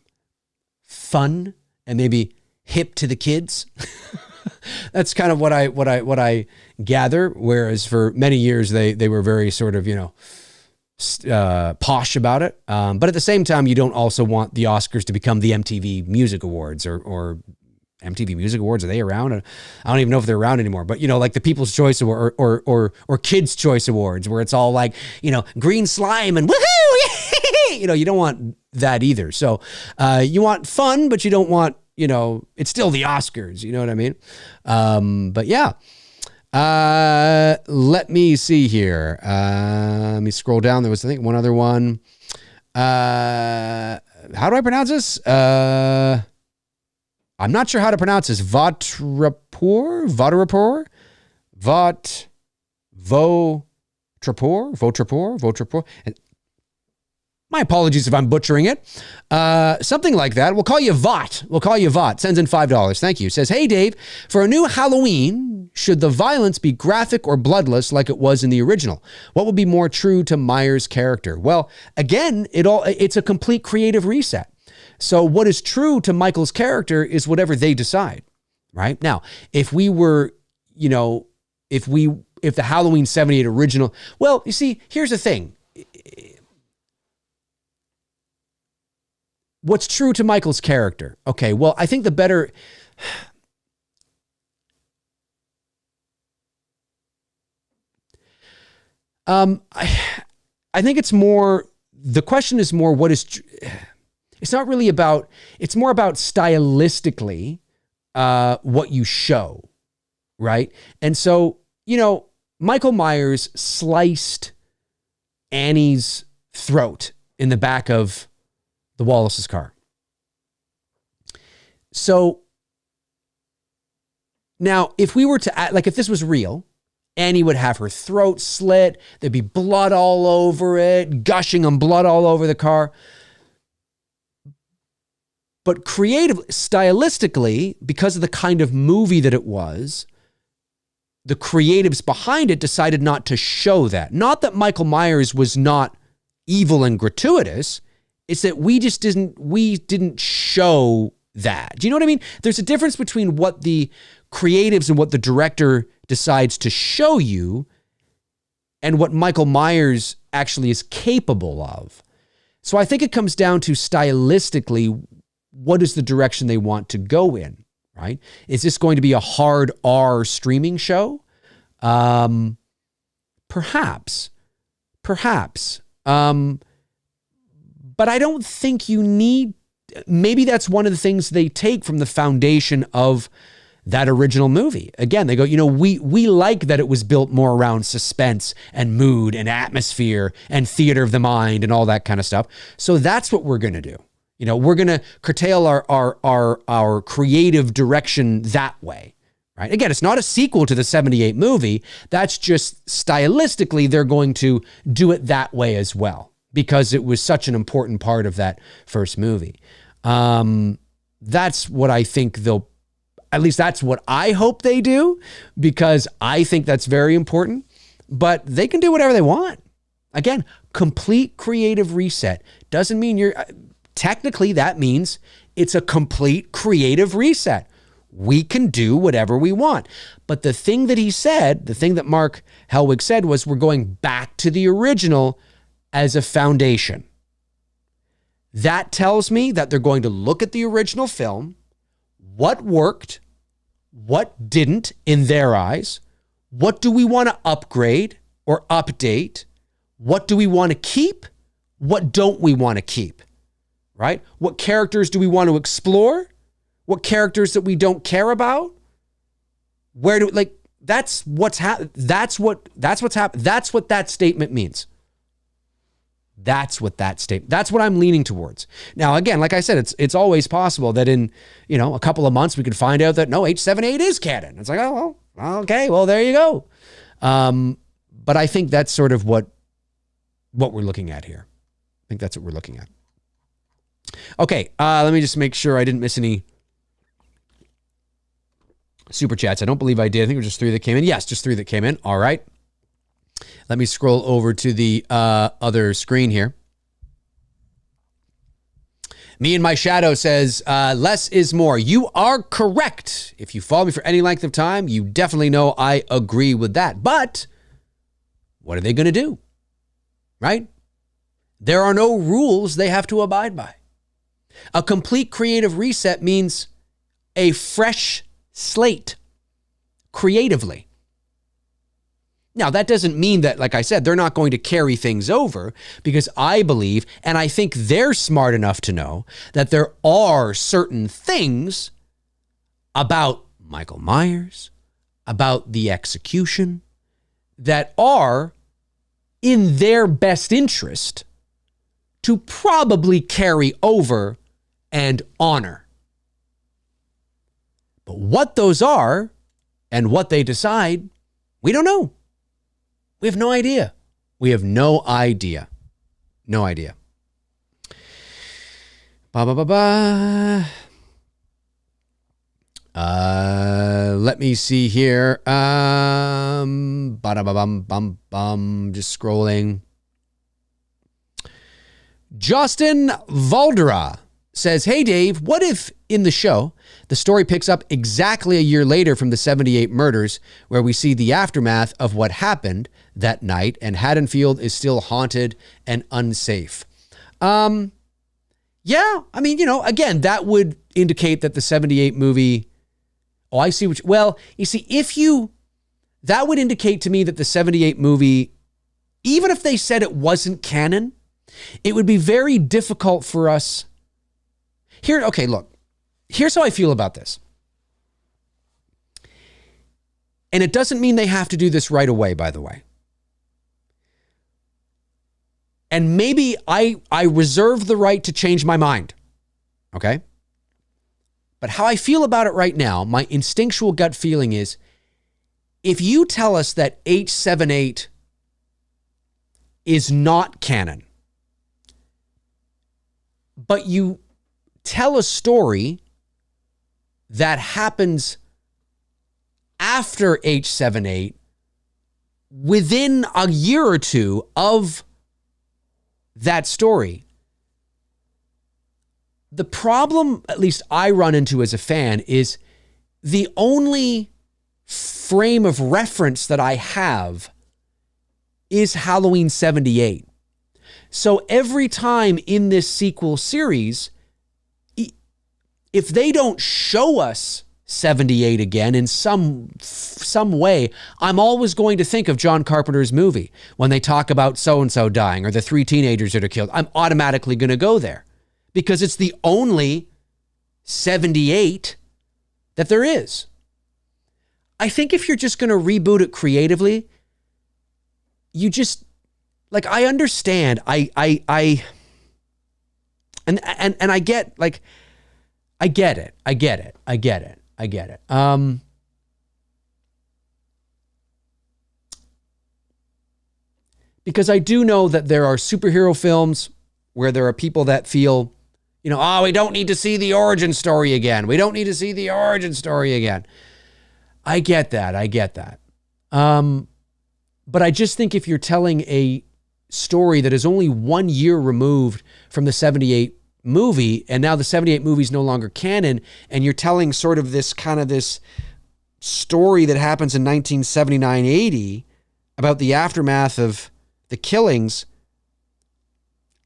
fun and maybe hip to the kids. That's kind of what I gather. Whereas for many years they were very sort of, posh about it. But at the same time, you don't also want the Oscars to become the MTV Music Awards or MTV Music Awards, are they around? I don't even know if they're around anymore, but like the People's Choice Award or Kids' Choice Awards, where it's all like, green slime and woohoo, you don't want that either. So you want fun, but you don't want, it's still the Oscars, you know what I mean? But yeah. Let me see here. Let me scroll down. There was, I think, one other one. How do I pronounce this? I'm not sure how to pronounce this. Votrapur? My apologies if I'm butchering it. Something like that. We'll call you Vot. Sends in $5. Thank you. Says, hey, Dave, for a new Halloween, should the violence be graphic or bloodless like it was in the original? What would be more true to Myers' character? Well, again, it's a complete creative reset. So what is true to Michael's character is whatever they decide, right? Now, if we were, if the Halloween 78 original, well, you see, here's the thing. What's true to Michael's character? Okay, well, I think the better... I think it's more... The question is more what is... It's not really about... It's more about stylistically what you show, right? And so, Michael Myers sliced Annie's throat in the back of the Wallace's car. So now if we were to act, like if this was real, Annie would have her throat slit. There'd be blood all over it, gushing and blood all over the car. But creatively, stylistically, because of the kind of movie that it was, the creatives behind it decided not to show that. Not that Michael Myers was not evil and gratuitous. It's that we didn't show that. Do you know what I mean? There's a difference between what the creatives and what the director decides to show you and what Michael Myers actually is capable of. So I think it comes down to stylistically, what is the direction they want to go in, right? Is this going to be a hard R streaming show? Perhaps. But I don't think you need, maybe that's one of the things they take from the foundation of that original movie. Again, they go, we like that it was built more around suspense and mood and atmosphere and theater of the mind and all that kind of stuff. So that's what we're going to do. We're going to curtail our creative direction that way, right? Again, it's not a sequel to the 78 movie. That's just stylistically, they're going to do it that way as well, because it was such an important part of that first movie. That's what I think at least that's what I hope they do, because I think that's very important, but they can do whatever they want. Again, complete creative reset doesn't mean technically that means it's a complete creative reset. We can do whatever we want. But the thing that he said, the thing that Mark Helwig said was, we're going back to the original as a foundation. That tells me that they're going to look at the original film, what worked, what didn't in their eyes, what do we want to upgrade or update, what do we want to keep, what don't we want to keep, right? What characters do we want to explore, what characters that we don't care about, that's what's happened. That's what that statement means. That's what I'm leaning towards. Now, again, like I said, it's always possible that in, a couple of months we could find out that no, H78 is canon. It's like, oh, well, okay, well, there you go. But I think that's sort of what we're looking at here. I think that's what we're looking at. Okay, let me just make sure I didn't miss any super chats. I don't believe I did. I think it was just 3 that came in. Yes, just 3 that came in. All right. Let me scroll over to the other screen here. Me and My Shadow says, less is more. You are correct. If you follow me for any length of time, you definitely know I agree with that. But what are they going to do? Right? There are no rules they have to abide by. A complete creative reset means a fresh slate creatively. Now, that doesn't mean that, like I said, they're not going to carry things over, because I believe, and I think they're smart enough to know, that there are certain things about Michael Myers, about the execution, that are in their best interest to probably carry over and honor. But what those are and what they decide, we don't know. We have no idea. We have no idea. No idea. Let me see here. Just scrolling. Justin Valdera says, hey, Dave, what if in the show the story picks up exactly a year later from the 78 murders, where we see the aftermath of what happened that night and Hadesfield is still haunted and unsafe? Yeah, I mean, again, that would indicate that the 78 movie... Oh, I see. Well, you see, that would indicate to me that the 78 movie, even if they said it wasn't canon, it would be very difficult for us. Okay, look, here's how I feel about this. And it doesn't mean they have to do this right away, by the way. And maybe I reserve the right to change my mind. Okay? But how I feel about it right now, my instinctual gut feeling is, if you tell us that H78 is not canon, but you tell a story that happens after H78 within a year or two of that story, the problem, at least I run into as a fan, is the only frame of reference that I have is Halloween 78. So every time in this sequel series, if they don't show us 78 again in some way, I'm always going to think of John Carpenter's movie. When they talk about so-and-so dying or the 3 teenagers that are killed, I'm automatically going to go there because it's the only 78 that there is. I think if you're just going to reboot it creatively, you just, like, I understand. And I get, like, I get it. Because I do know that there are superhero films where there are people that feel, we don't need to see the origin story again. I get that. But I just think if you're telling a story that is only 1 year removed from the 78 movie, and now the 78 movie is no longer canon, and you're telling sort of this story that happens in 1979-80 about the aftermath of the killings,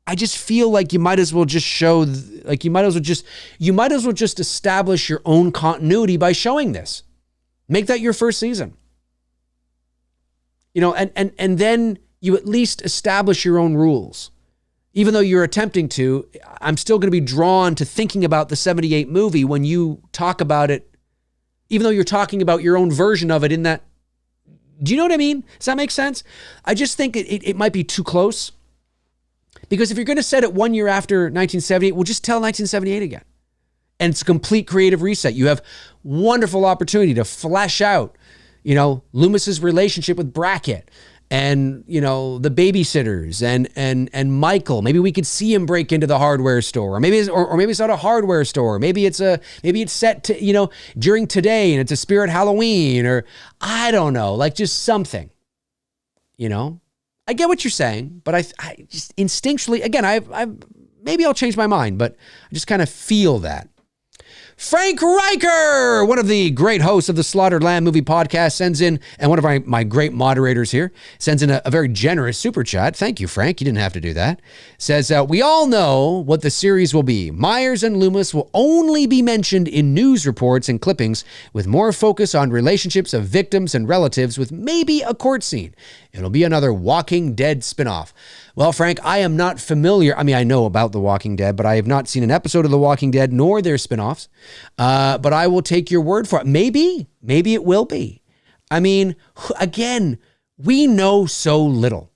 I just feel like you might as well just establish your own continuity by showing this. Make that your first season. And then you at least establish your own rules. Even though you're attempting to, I'm still going to be drawn to thinking about the 78 movie when you talk about it, even though you're talking about your own version of it in that. Do you know what I mean? Does that make sense? I just think it might be too close. Because if you're going to set it 1 year after 1978, we'll just tell 1978 again. And it's a complete creative reset. You have wonderful opportunity to flesh out, Loomis's relationship with Brackett and, the babysitters and Michael. Maybe we could see him break into the hardware store, or maybe it's not a hardware store. Maybe it's set to, during today and it's a spirit Halloween, or I don't know, like just something, I get what you're saying, but I just instinctually, again, maybe I'll change my mind, but I just kind of feel that. Frank Riker, one of the great hosts of the Slaughtered Lamb Movie Podcast, sends in, and one of my great moderators here, sends in a very generous super chat. Thank you, Frank. You didn't have to do that. Says, we all know what the series will be. Myers and Loomis will only be mentioned in news reports and clippings, with more focus on relationships of victims and relatives, with maybe a court scene. It'll be another Walking Dead spinoff. Well, Frank, I am not familiar. I mean, I know about The Walking Dead, but I have not seen an episode of The Walking Dead nor their spinoffs. But I will take your word for it. Maybe it will be. I mean, again, we know so little.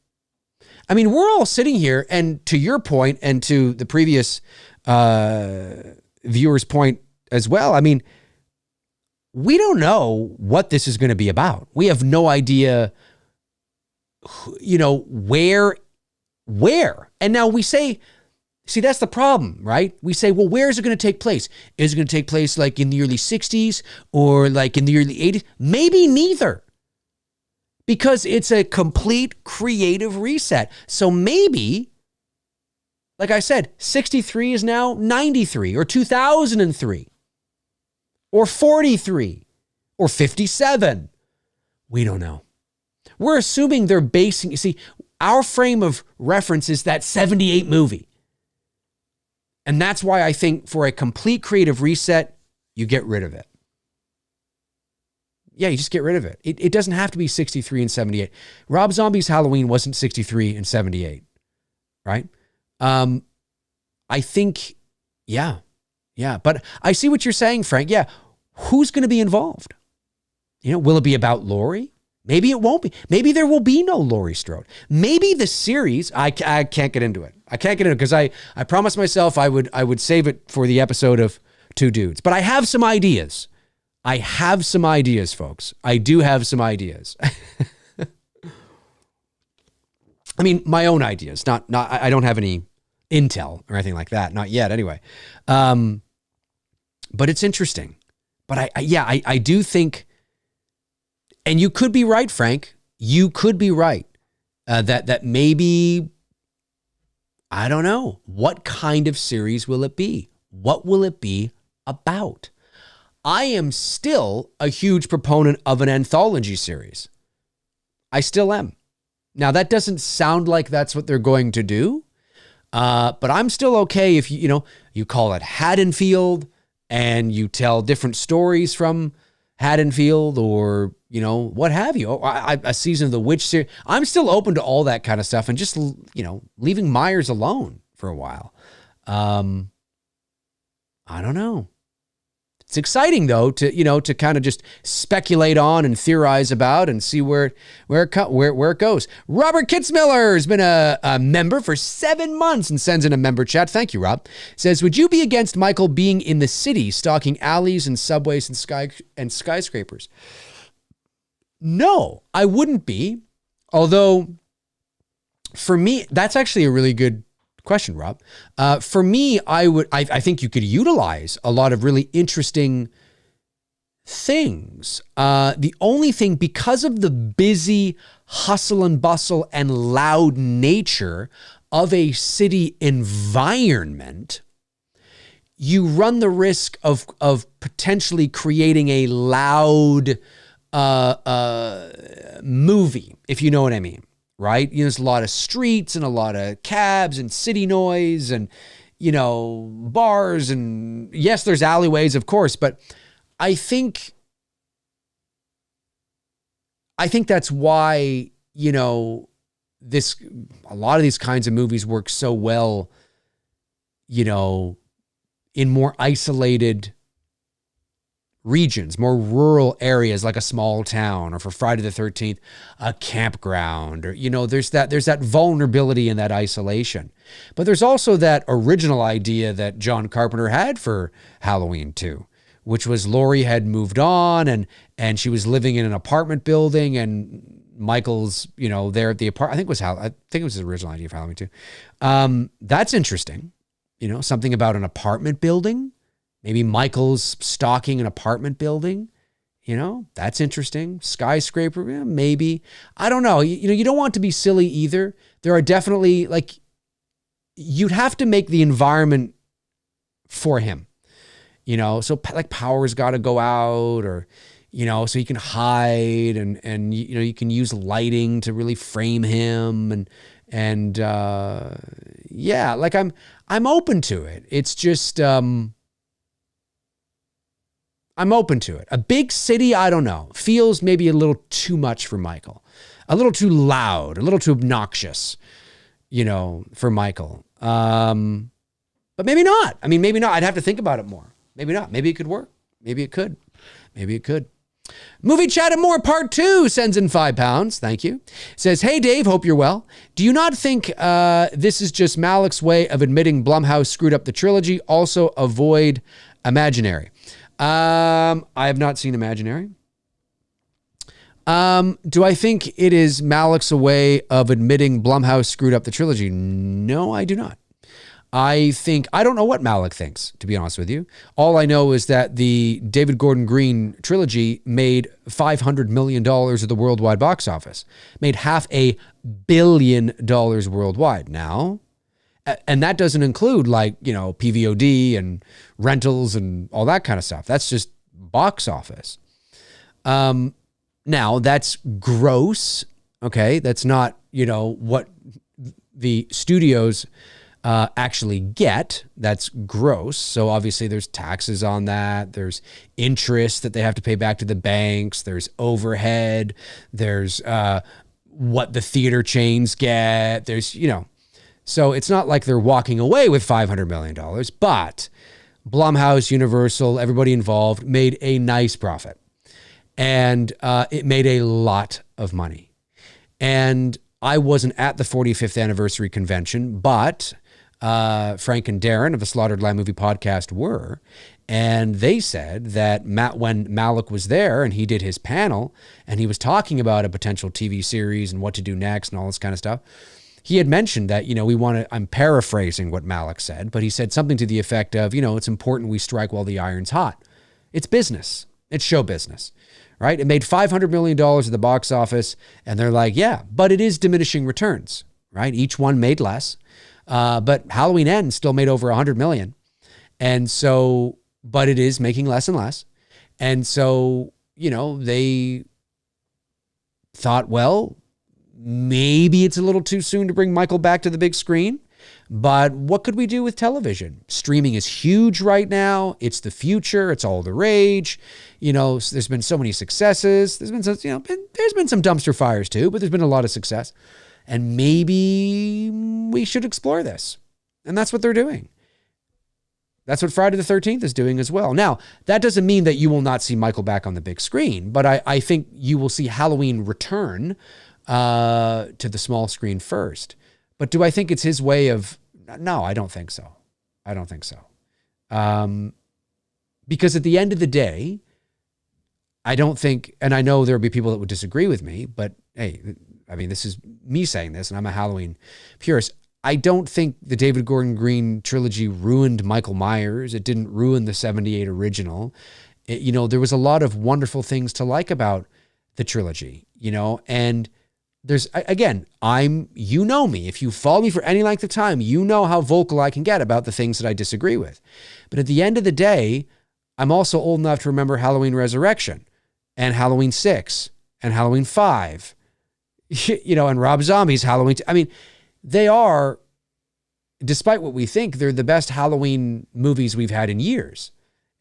I mean, we're all sitting here, and to your point and to the previous viewer's point as well, I mean, we don't know what this is going to be about. We have no idea, where. And now we say, see, that's the problem, right? We say, well, where is it going to take place? Is it going to take place like in the early 60s or like in the early 80s? Maybe neither, because it's a complete creative reset. So maybe, like I said, 63 is now 93 or 2003 or 43 or 57. We don't know. We're assuming they're basing, see, our frame of reference is that 78 movie. And that's why I think for a complete creative reset, you get rid of it. Yeah, you just get rid of it. It doesn't have to be 63 and 78. Rob Zombie's Halloween wasn't 63 and 78, right? I think, yeah. But I see what you're saying, Frank. Yeah, who's going to be involved? Will it be about Laurie? Maybe it won't be. Maybe there will be no Laurie Strode. Maybe the series, I can't get into it. I can't get into it because I promised myself I would save it for the episode of Two Dudes. But I have some ideas. Folks. I do have some ideas. I mean, my own ideas. Not. I don't have any intel or anything like that. Not yet, anyway. But it's interesting. But I do think. And you could be right, Frank. You could be right that maybe, I don't know, what kind of series will it be? What will it be about? I am still a huge proponent of an anthology series. I still am. Now, that doesn't sound like that's what they're going to do, but I'm still okay if you call it Hadesfield and you tell different stories from Hadesfield or what have you. A season of the Witch series. I'm still open to all that kind of stuff and just, leaving Myers alone for a while. I don't know. It's exciting though to kind of just speculate on and theorize about and see where it goes. Robert Kitzmiller has been a member for 7 months and sends in a member chat. Thank you, Rob. Says, would you be against Michael being in the city, stalking alleys and subways and skyscrapers? No, I wouldn't be. Although, for me, that's actually a really good question, Rob. For me, I think you could utilize a lot of really interesting things. The only thing, because of the busy hustle and bustle and loud nature of a city environment, you run the risk of potentially creating a loud movie, if you know what I mean, right? There's a lot of streets and a lot of cabs and city noise and, bars and yes, there's alleyways, of course, but I think that's why, a lot of these kinds of movies work so well, in more isolated regions, more rural areas like a small town, or for Friday the 13th, a campground, or, there's that vulnerability and that isolation. But there's also that original idea that John Carpenter had for Halloween 2, which was Laurie had moved on and she was living in an apartment building and Michael's, there at the apartment. I think it was his original idea for Halloween 2. That's interesting. Something about an apartment building. Maybe Michael's stalking an apartment building. That's interesting. Skyscraper, maybe. I don't know. You don't want to be silly either. There are definitely, you'd have to make the environment for him. So like power's got to go out, or, so he can hide, and you can use lighting to really frame him, and yeah, like I'm open to it. It's just, I'm open to it. A big city, I don't know, feels maybe a little too much for Michael, a little too loud, a little too obnoxious, for Michael. But maybe not. I mean, maybe not. I'd have to think about it more. Maybe not. Maybe it could work. Maybe it could. Maybe it could. Movie Chat and More Part 2 sends in £5. Thank you. Says, hey, Dave, hope you're well. Do you not think this is just Malick's way of admitting Blumhouse screwed up the trilogy? Also, avoid Imaginary. I have not seen Imaginary. Do I think it is Malick's way of admitting Blumhouse screwed up the trilogy? No, I do not. I don't know what Malick thinks, to be honest with you. All I know is that the David Gordon Green trilogy made $500 million at the worldwide box office, made $500 million worldwide now. And that doesn't include PVOD and rentals and all that kind of stuff. That's just box office. Now that's gross. Okay. That's not, what the studios actually get. That's gross. So obviously there's taxes on that. There's interest that they have to pay back to the banks. There's overhead. There's what the theater chains get. There's, so it's not like they're walking away with $500 million, but Blumhouse, Universal, everybody involved made a nice profit. And it made a lot of money. And I wasn't at the 45th anniversary convention, but Frank and Darren of the Slaughtered Lamb Movie Podcast were. And they said that when Malick was there and he did his panel and he was talking about a potential TV series and what to do next and all this kind of stuff, he had mentioned that, I'm paraphrasing what Malick said, but he said something to the effect of, it's important we strike while the iron's hot. It's business. It's show business, right? It made $500 million at the box office, and they're like, yeah, but it is diminishing returns, right? Each one made less, but Halloween Ends still made over $100 million. And so, but it is making less and less. And so, they thought, well, maybe it's a little too soon to bring Michael back to the big screen, but what could we do with television? Streaming is huge right now. It's the future. It's all the rage. There's been so many successes. There's been some, there's been some dumpster fires too, but there's been a lot of success. And maybe we should explore this. And that's what they're doing. That's what Friday the 13th is doing as well. Now, that doesn't mean that you will not see Michael back on the big screen, but I think you will see Halloween return to the small screen first. But do I think it's his way of... No, I don't think so. I don't think so. Because at the end of the day, I don't think, and I know there'll be people that would disagree with me, but hey, I mean, this is me saying this, and I'm a Halloween purist. I don't think the David Gordon Green trilogy ruined Michael Myers. It didn't ruin the 78 original. There was a lot of wonderful things to like about the trilogy, and there's, again, you know me. If you follow me for any length of time, you know how vocal I can get about the things that I disagree with. But at the end of the day, I'm also old enough to remember Halloween Resurrection and Halloween 6 and Halloween 5, and Rob Zombie's Halloween. I mean, they are, despite what we think, they're the best Halloween movies we've had in years,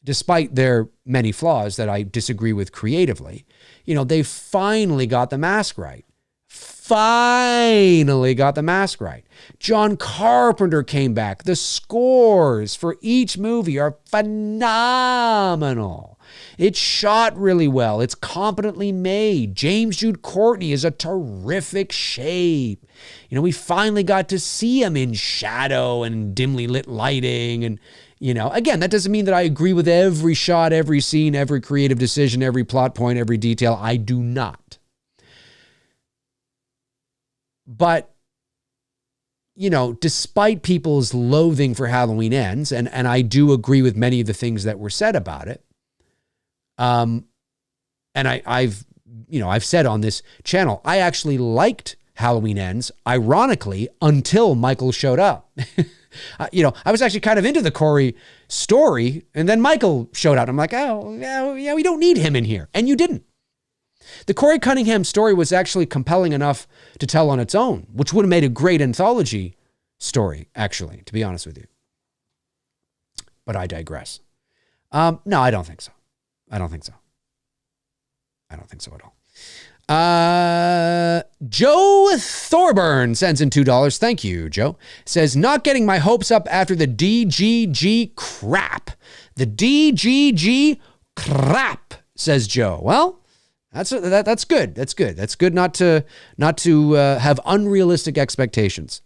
despite their many flaws that I disagree with creatively. They finally got the mask right. Finally got the mask right. John Carpenter came back. The scores for each movie are phenomenal. It's shot really well. It's competently made. James Jude Courtney is a terrific shape. We finally got to see him in shadow and dimly lit lighting. And, again, that doesn't mean that I agree with every shot, every scene, every creative decision, every plot point, every detail. I do not. But, despite people's loathing for Halloween Ends, and I do agree with many of the things that were said about it, and I've said on this channel, I actually liked Halloween Ends, ironically, until Michael showed up. I was actually kind of into the Corey story, and then Michael showed up. I'm like, oh, yeah, we don't need him in here. And you didn't. The Corey Cunningham story was actually compelling enough to tell on its own, which would have made a great anthology story, actually, to be honest with you. But I digress. No, I don't think so. I don't think so at all. Joe Thorburn sends in $2. Thank you, Joe. Says, not getting my hopes up after the DGG crap. The DGG crap, says Joe. Well, that's good. That's good. That's good not to have unrealistic expectations.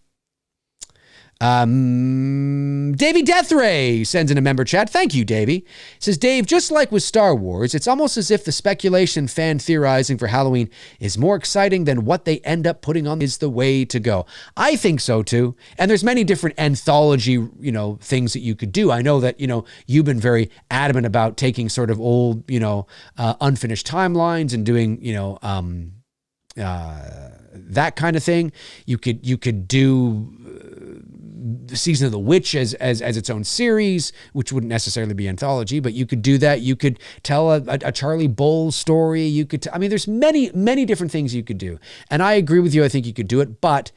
Davey Deathray sends in a member chat. Thank you, Davey. Says, Dave, just like with Star Wars, it's almost as if the speculation fan theorizing for Halloween is more exciting than what they end up putting on is the way to go. I think so too. And there's many different anthology, things that you could do. I know that, you've been very adamant about taking sort of old, unfinished timelines and doing, that kind of thing. You could do the Season of the Witch as its own series, which wouldn't necessarily be anthology, but you could do that. You could tell a Charlie Bull story. You could, there's many different things you could do. And I agree with you. I think you could do it, but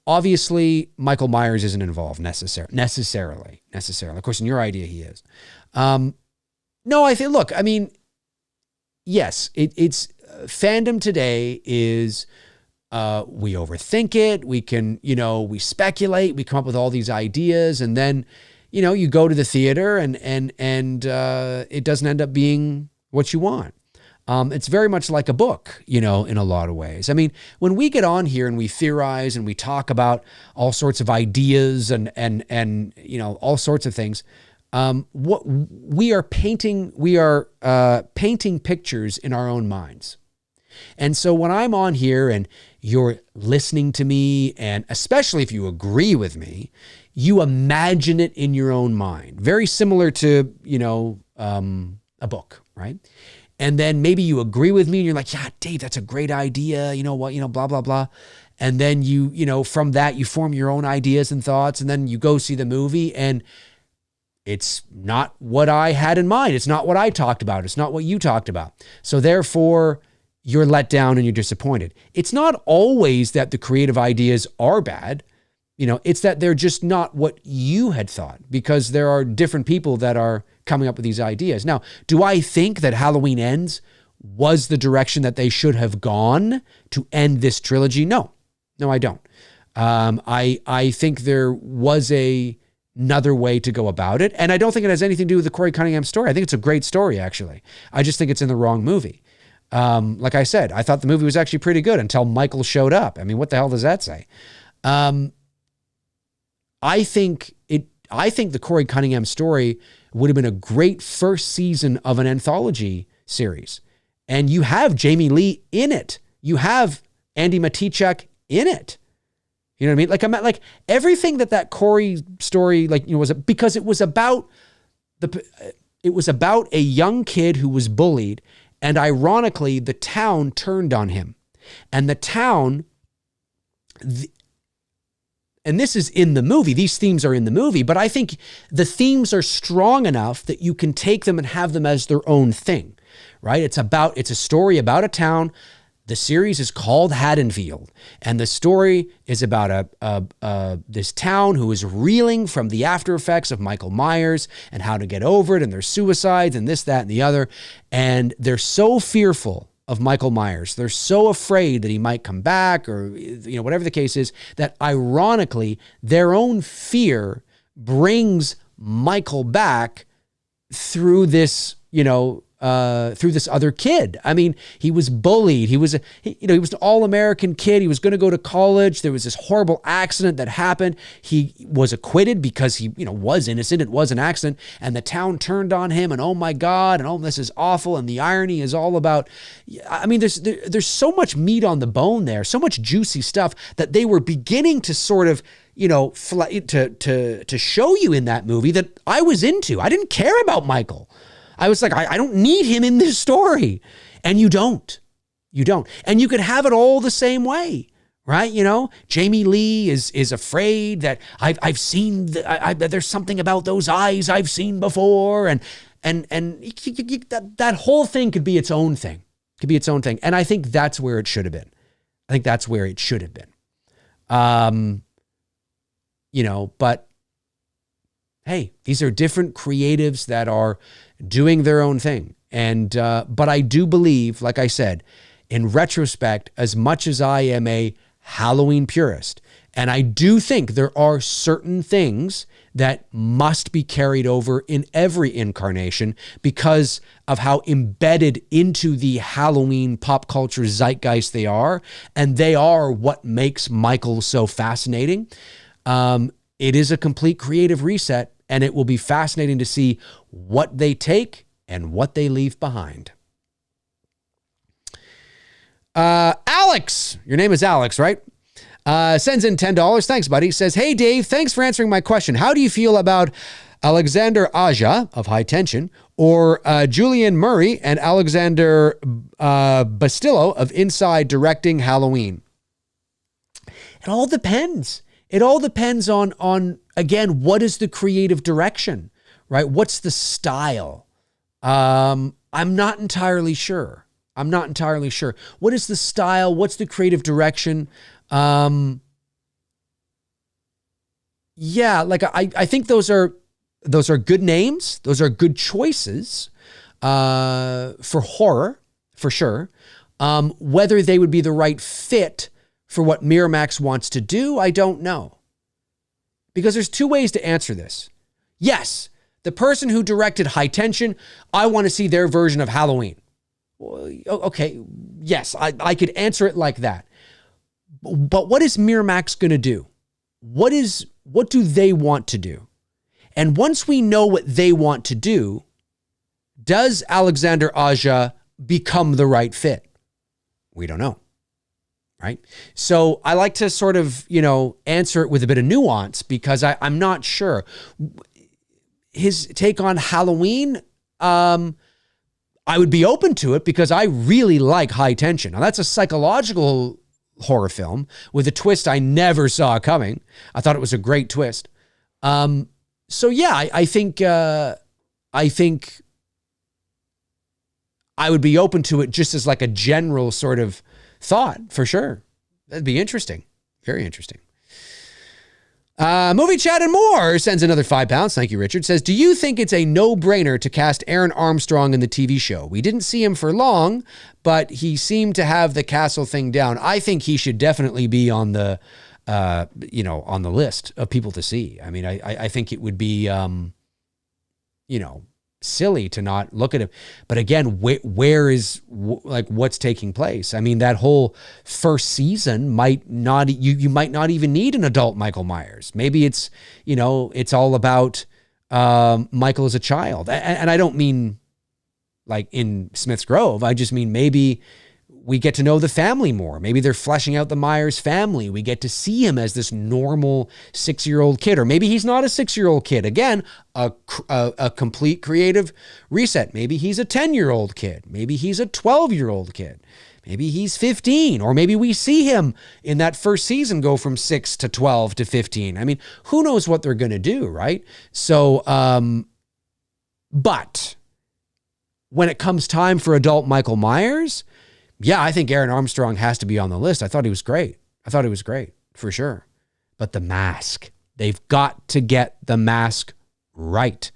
obviously Michael Myers isn't involved necessarily. Of course, in your idea, he is. No, I think, look, yes, it's fandom today is, we overthink it. We can, we speculate, we come up with all these ideas, and then, you go to the theater and it doesn't end up being what you want. It's very much like a book, in a lot of ways. When we get on here and we theorize and we talk about all sorts of ideas and all sorts of things, what we are painting pictures in our own minds. And so when I'm on here and you're listening to me, and especially if you agree with me, you imagine it in your own mind. Very similar to, a book, right? And then maybe you agree with me and you're like, yeah, Dave, that's a great idea. You know what, blah, blah, blah. And then from that, you form your own ideas and thoughts, and then you go see the movie, and it's not what I had in mind. It's not what I talked about. It's not what you talked about. So therefore, you're let down and you're disappointed. It's not always that the creative ideas are bad. It's that they're just not what you had thought, because there are different people that are coming up with these ideas. Now, do I think that Halloween Ends was the direction that they should have gone to end this trilogy? No, I don't. I think there was another way to go about it. And I don't think it has anything to do with the Corey Cunningham story. I think it's a great story, actually. I just think it's in the wrong movie. Like I said, I thought the movie was actually pretty good until Michael showed up. What the hell does that say? I think the Corey Cunningham story would have been a great first season of an anthology series. And you have Jamie Lee in it. You have Andy Matichak in it. You know what I mean? Like everything that Corey story, was because it was about a young kid who was bullied. And ironically, the town turned on him. And the town, and this is in the movie, these themes are in the movie, but I think the themes are strong enough that you can take them and have them as their own thing, right? It's a story about a town. The series is called Hadesfield, and the story is about this town who is reeling from the after effects of Michael Myers and how to get over it, and their suicides and this, that, and the other. And they're so fearful of Michael Myers. They're so afraid that he might come back, or whatever the case is, that ironically, their own fear brings Michael back through this, through this other kid. He was bullied. He was an all-American kid. He was going to go to college. There was this horrible accident that happened. He was acquitted because he, was innocent. It was an accident, and the town turned on him, and oh my God, and oh, this is awful. And the irony is all about, there's so much meat on the bone there, so much juicy stuff that they were beginning to sort of, to show you in that movie that I was into. I didn't care about Michael. I was like, I don't need him in this story. And you don't. And you could have it all the same way, right? You know, Jamie Lee is afraid that I've seen, there's something about those eyes I've seen before. And that whole thing could be its own thing. Could be its own thing. And I think that's where it should have been. I think that's where it should have been. You know, but hey, these are different creatives that are doing their own thing. And, but I do believe, like I said, in retrospect, as much as I am a Halloween purist, and I do think there are certain things that must be carried over in every incarnation because of how embedded into the Halloween pop culture zeitgeist they are. And they are what makes Michael so fascinating. It is a complete creative reset, and it will be fascinating to see what they take and what they leave behind. Alex, your name is Alex, right? Sends in $10. Thanks, buddy. Says, hey, Dave, thanks for answering my question. How do you feel about Alexander Aja of High Tension or Julian Murray and Alexander Bastillo of Inside directing Halloween? It all depends. It all depends on again, what is the creative direction, right? What's the style? I'm not entirely sure. What is the style? What's the creative direction? Yeah, like I think those are good names. Those are good choices for horror, for sure. Whether they would be the right fit for what Miramax wants to do, I don't know. Because there's two ways to answer this. Yes, the person who directed High Tension, I want to see their version of Halloween. Well, okay, yes, I could answer it like that. But what is Miramax going to do? What do they want to do? And once we know what they want to do, does Alexander Aja become the right fit? We don't know, right? So I like to sort of, answer it with a bit of nuance because I'm not sure. His take on Halloween, I would be open to it because I really like High Tension. Now that's a psychological horror film with a twist I never saw coming. I thought it was a great twist. So yeah, I think I would be open to it just as like a general sort of thought for sure. That'd be interesting. Very interesting. Movie Chat and More sends another £5. Thank you, Richard. Says, do you think it's a no-brainer to cast Aaron Armstrong in the TV show? We didn't see him for long, but he seemed to have the castle thing down. I think he should definitely be on the, on the list of people to see. I mean, I think it would be, silly to not look at him. But again, where is what's taking place? I mean, that whole first season might not, you might not even need an adult Michael Myers. Maybe it's, it's all about Michael as a child. And I don't mean like in Smith's Grove. I just mean maybe we get to know the family more. Maybe they're fleshing out the Myers family. We get to see him as this normal 6-year-old kid, or maybe he's not a 6-year-old kid. Again, a complete creative reset. Maybe he's a 10-year-old kid. Maybe he's a 12-year-old kid. Maybe he's 15, or maybe we see him in that first season go from 6 to 12 to 15. I mean, who knows what they're going to do, right? So, but when it comes time for adult Michael Myers, yeah, I think Aaron Armstrong has to be on the list. I thought he was great. For sure. But the mask, they've got to get the mask right.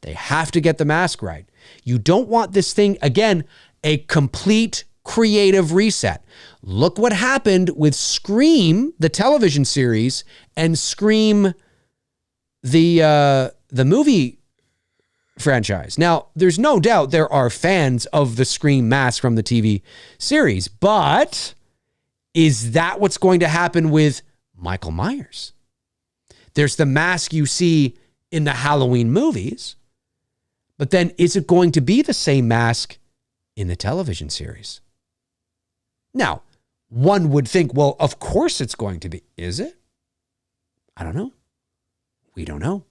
They have to get the mask right. You don't want this thing, again, a complete creative reset. Look what happened with Scream, the television series, and Scream, the movie franchise. Now, there's no doubt there are fans of the Scream mask from the TV series, but is that what's going to happen with Michael Myers? There's the mask you see in the Halloween movies, but then is it going to be the same mask in the television series? Now, one would think, well, of course it's going to be. Is it? I don't know. We don't know.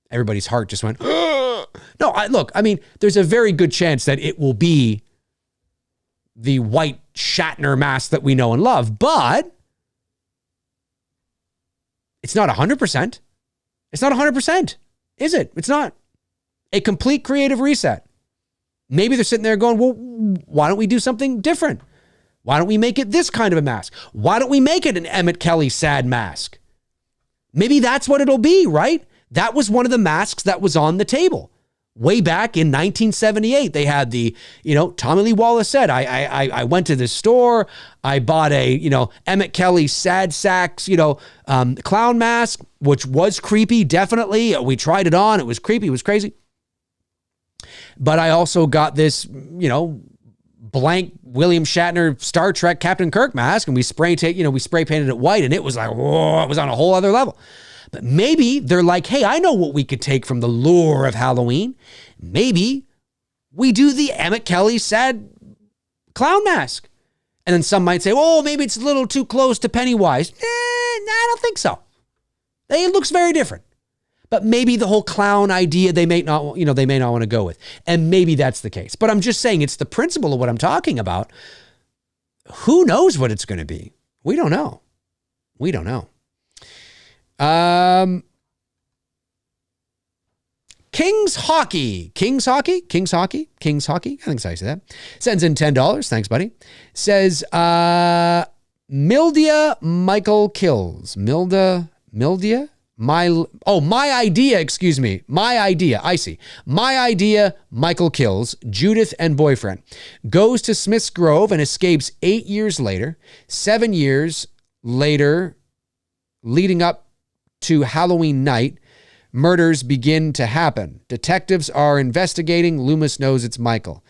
Everybody's heart just went, no, look, I mean, there's a very good chance that it will be the white Shatner mask that we know and love, but it's not 100%. It's not 100%, is it? It's not. A complete creative reset. Maybe they're sitting there going, well, why don't we do something different? Why don't we make it this kind of a mask? Why don't we make it an Emmett Kelly sad mask? Maybe that's what it'll be, right? That was one of the masks that was on the table. Way back in 1978, they had the, Tommy Lee Wallace said, I went to this store, I bought a, Emmett Kelly sad sacks, clown mask, which was creepy, definitely. We tried it on, it was creepy, it was crazy. But I also got this, blank William Shatner Star Trek Captain Kirk mask, and we spray painted it white, and it was like, whoa, it was on a whole other level. But maybe they're like, hey, I know what we could take from the lure of Halloween. Maybe we do the Emmett Kelly sad clown mask. And then some might say, oh, maybe it's a little too close to Pennywise. I don't think so. It looks very different. But maybe the whole clown idea they may not want to go with. And maybe that's the case. But I'm just saying it's the principle of what I'm talking about. Who knows what it's going to be? We don't know. Kings Hockey. I think that's how you say that. Sends in $10. Thanks, buddy. Says, Mildia Michael kills. Mildia? My idea, excuse me. My idea, I see. My idea, Michael kills Judith and boyfriend. Goes to Smith's Grove and escapes 8 years later. 7 years later, leading up to Halloween night, murders begin to happen. Detectives are investigating. Loomis knows it's Michael.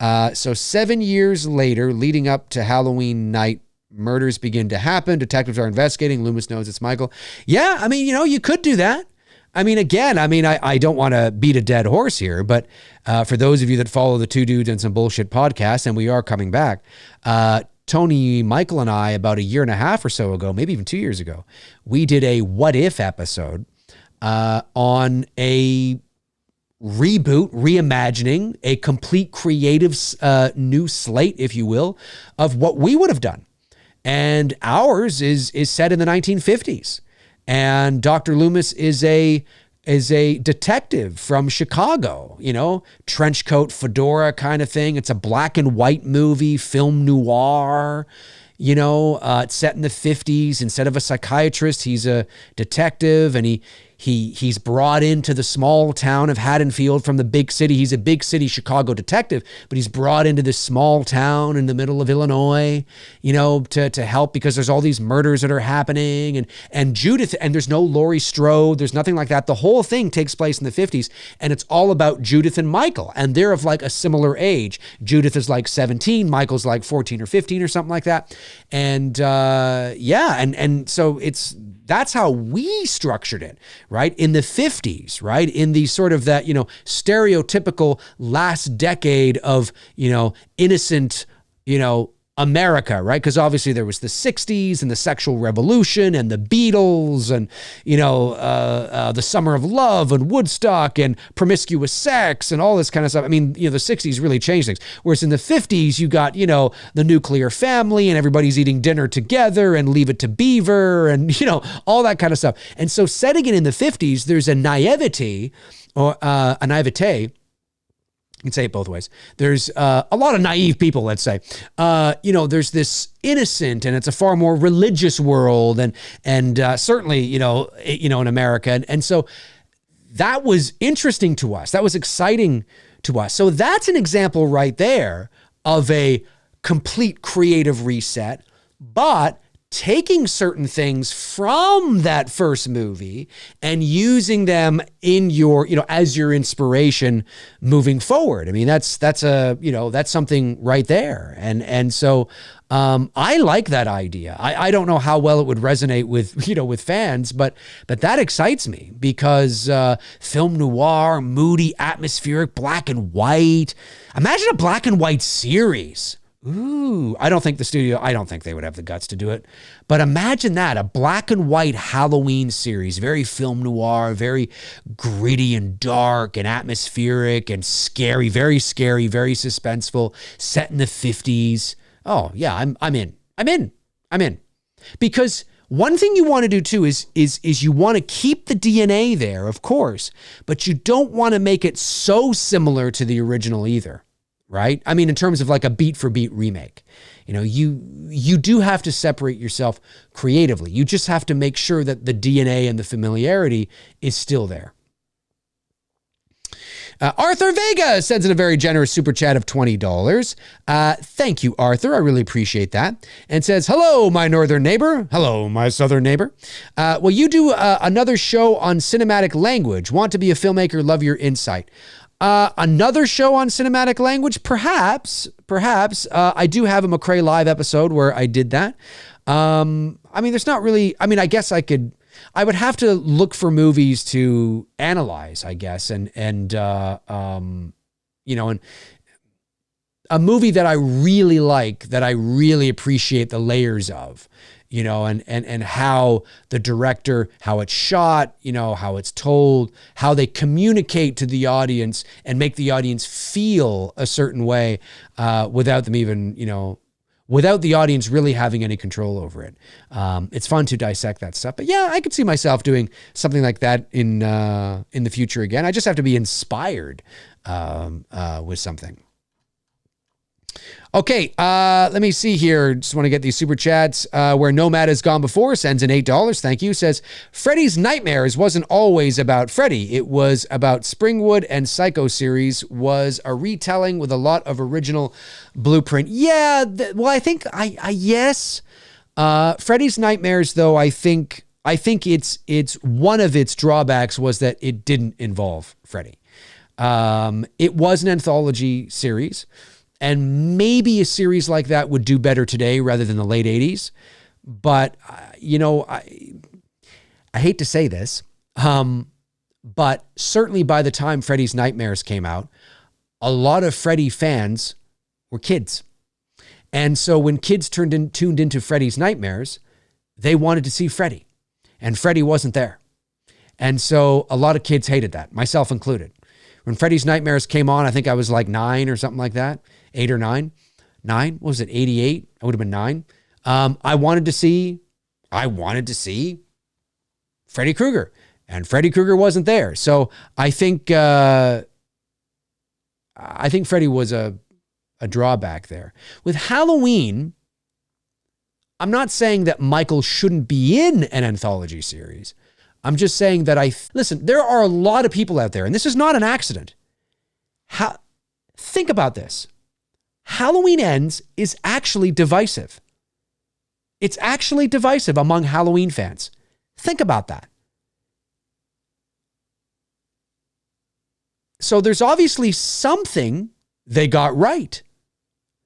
So 7 years later, leading up to Halloween night, murders begin to happen. Detectives are investigating. Loomis knows it's Michael. Yeah, I mean, you could do that. I mean, again, I don't want to beat a dead horse here, but for those of you that follow the Two Dudes and Some Bullshit podcast, and we are coming back, Tony, Michael, and I, about a year and a half or so ago, maybe even 2 years ago, we did a What If episode on a reboot, reimagining, a complete creative new slate, if you will, of what we would have done. And ours is set in the 1950s. And Dr. Loomis is a detective from Chicago, trench coat, fedora kind of thing. It's a black and white movie, film noir, it's set in the 50s. Instead of a psychiatrist, he's a detective, and he's brought into the small town of Hadesfield from the big city. He's a big city Chicago detective, but he's brought into this small town in the middle of Illinois, to help because there's all these murders that are happening. And Judith, and there's no Laurie Strode, there's nothing like that. The whole thing takes place in the 50s, and it's all about Judith and Michael, and they're of like a similar age. Judith is like 17, Michael's like 14 or 15 or something like that. And and so that's how we structured it, right? In the 50s, right? In the sort of that, stereotypical last decade of, innocent, America, right? Because obviously there was the 60s and the sexual revolution and the Beatles and, the Summer of Love and Woodstock and promiscuous sex and all this kind of stuff. I mean, the 60s really changed things. Whereas in the 50s, you got, the nuclear family and everybody's eating dinner together and Leave It to Beaver and, all that kind of stuff. And so setting it in the 50s, there's a naivete or a naivete. You can say it both ways. There's a lot of naive people, let's say. There's this innocent, and it's a far more religious world, and certainly, in America, and so that was interesting to us. That was exciting to us. So that's an example right there of a complete creative reset, but taking certain things from that first movie and using them in your, as your inspiration moving forward. I mean, that's something right there. And so I like that idea. I don't know how well it would resonate with fans, but that excites me because film noir, moody, atmospheric, black and white. Imagine a black and white series. Ooh, I don't think they would have the guts to do it. But imagine that, a black and white Halloween series, very film noir, very gritty and dark and atmospheric and scary, very suspenseful, set in the 50s. Oh yeah, I'm in. Because one thing you want to do too is you want to keep the DNA there, of course, but you don't want to make it so similar to the original either, right? I mean, in terms of like a beat for beat remake, you know, you do have to separate yourself creatively. You just have to make sure that the DNA and the familiarity is still there. Arthur Vega sends in a very generous super chat of $20. Thank you, Arthur. I really appreciate that. And says, hello, my northern neighbor. Hello, my southern neighbor. Well, you do another show on cinematic language. Want to be a filmmaker, love your insight. Another show on cinematic language? Perhaps. I do have a McRae Live episode where I did that. I mean, there's not really, I mean, I guess I would have to look for movies to analyze, I guess. And you know, and a movie that I really like, that I really appreciate the layers of, you know, and how the director, how it's shot, you know, how it's told, how they communicate to the audience and make the audience feel a certain way, without them even, you know, without the audience really having any control over it. It's fun to dissect that stuff. But yeah, I could see myself doing something like that in the future again. I just have to be inspired with something. Okay, let me see here. Just want to get these super chats. Where Nomad has gone before sends in $8. Thank you. Says, Freddy's Nightmares wasn't always about Freddy. It was about Springwood, and Psycho series was a retelling with a lot of original blueprint. Yeah, well, I think yes. Freddy's Nightmares, though, I think it's one of its drawbacks was that it didn't involve Freddy. It was an anthology series. And maybe a series like that would do better today rather than the late 80s. But, you know, I hate to say this, but certainly by the time Freddy's Nightmares came out, a lot of Freddy fans were kids. And so when kids tuned into Freddy's Nightmares, they wanted to see Freddy. And Freddy wasn't there. And so a lot of kids hated that, myself included. When Freddy's Nightmares came on, I think I was like 9 or something like that. 8 or 9. What was it? 88? I would have been 9. I wanted to see Freddy Krueger, and Freddy Krueger wasn't there. So I think Freddy was a drawback there. With Halloween, I'm not saying that Michael shouldn't be in an anthology series. I'm just saying that listen, there are a lot of people out there, and this is not an accident. Think about this. Halloween Ends is actually divisive. It's actually divisive among Halloween fans. Think about that. So there's obviously something they got right.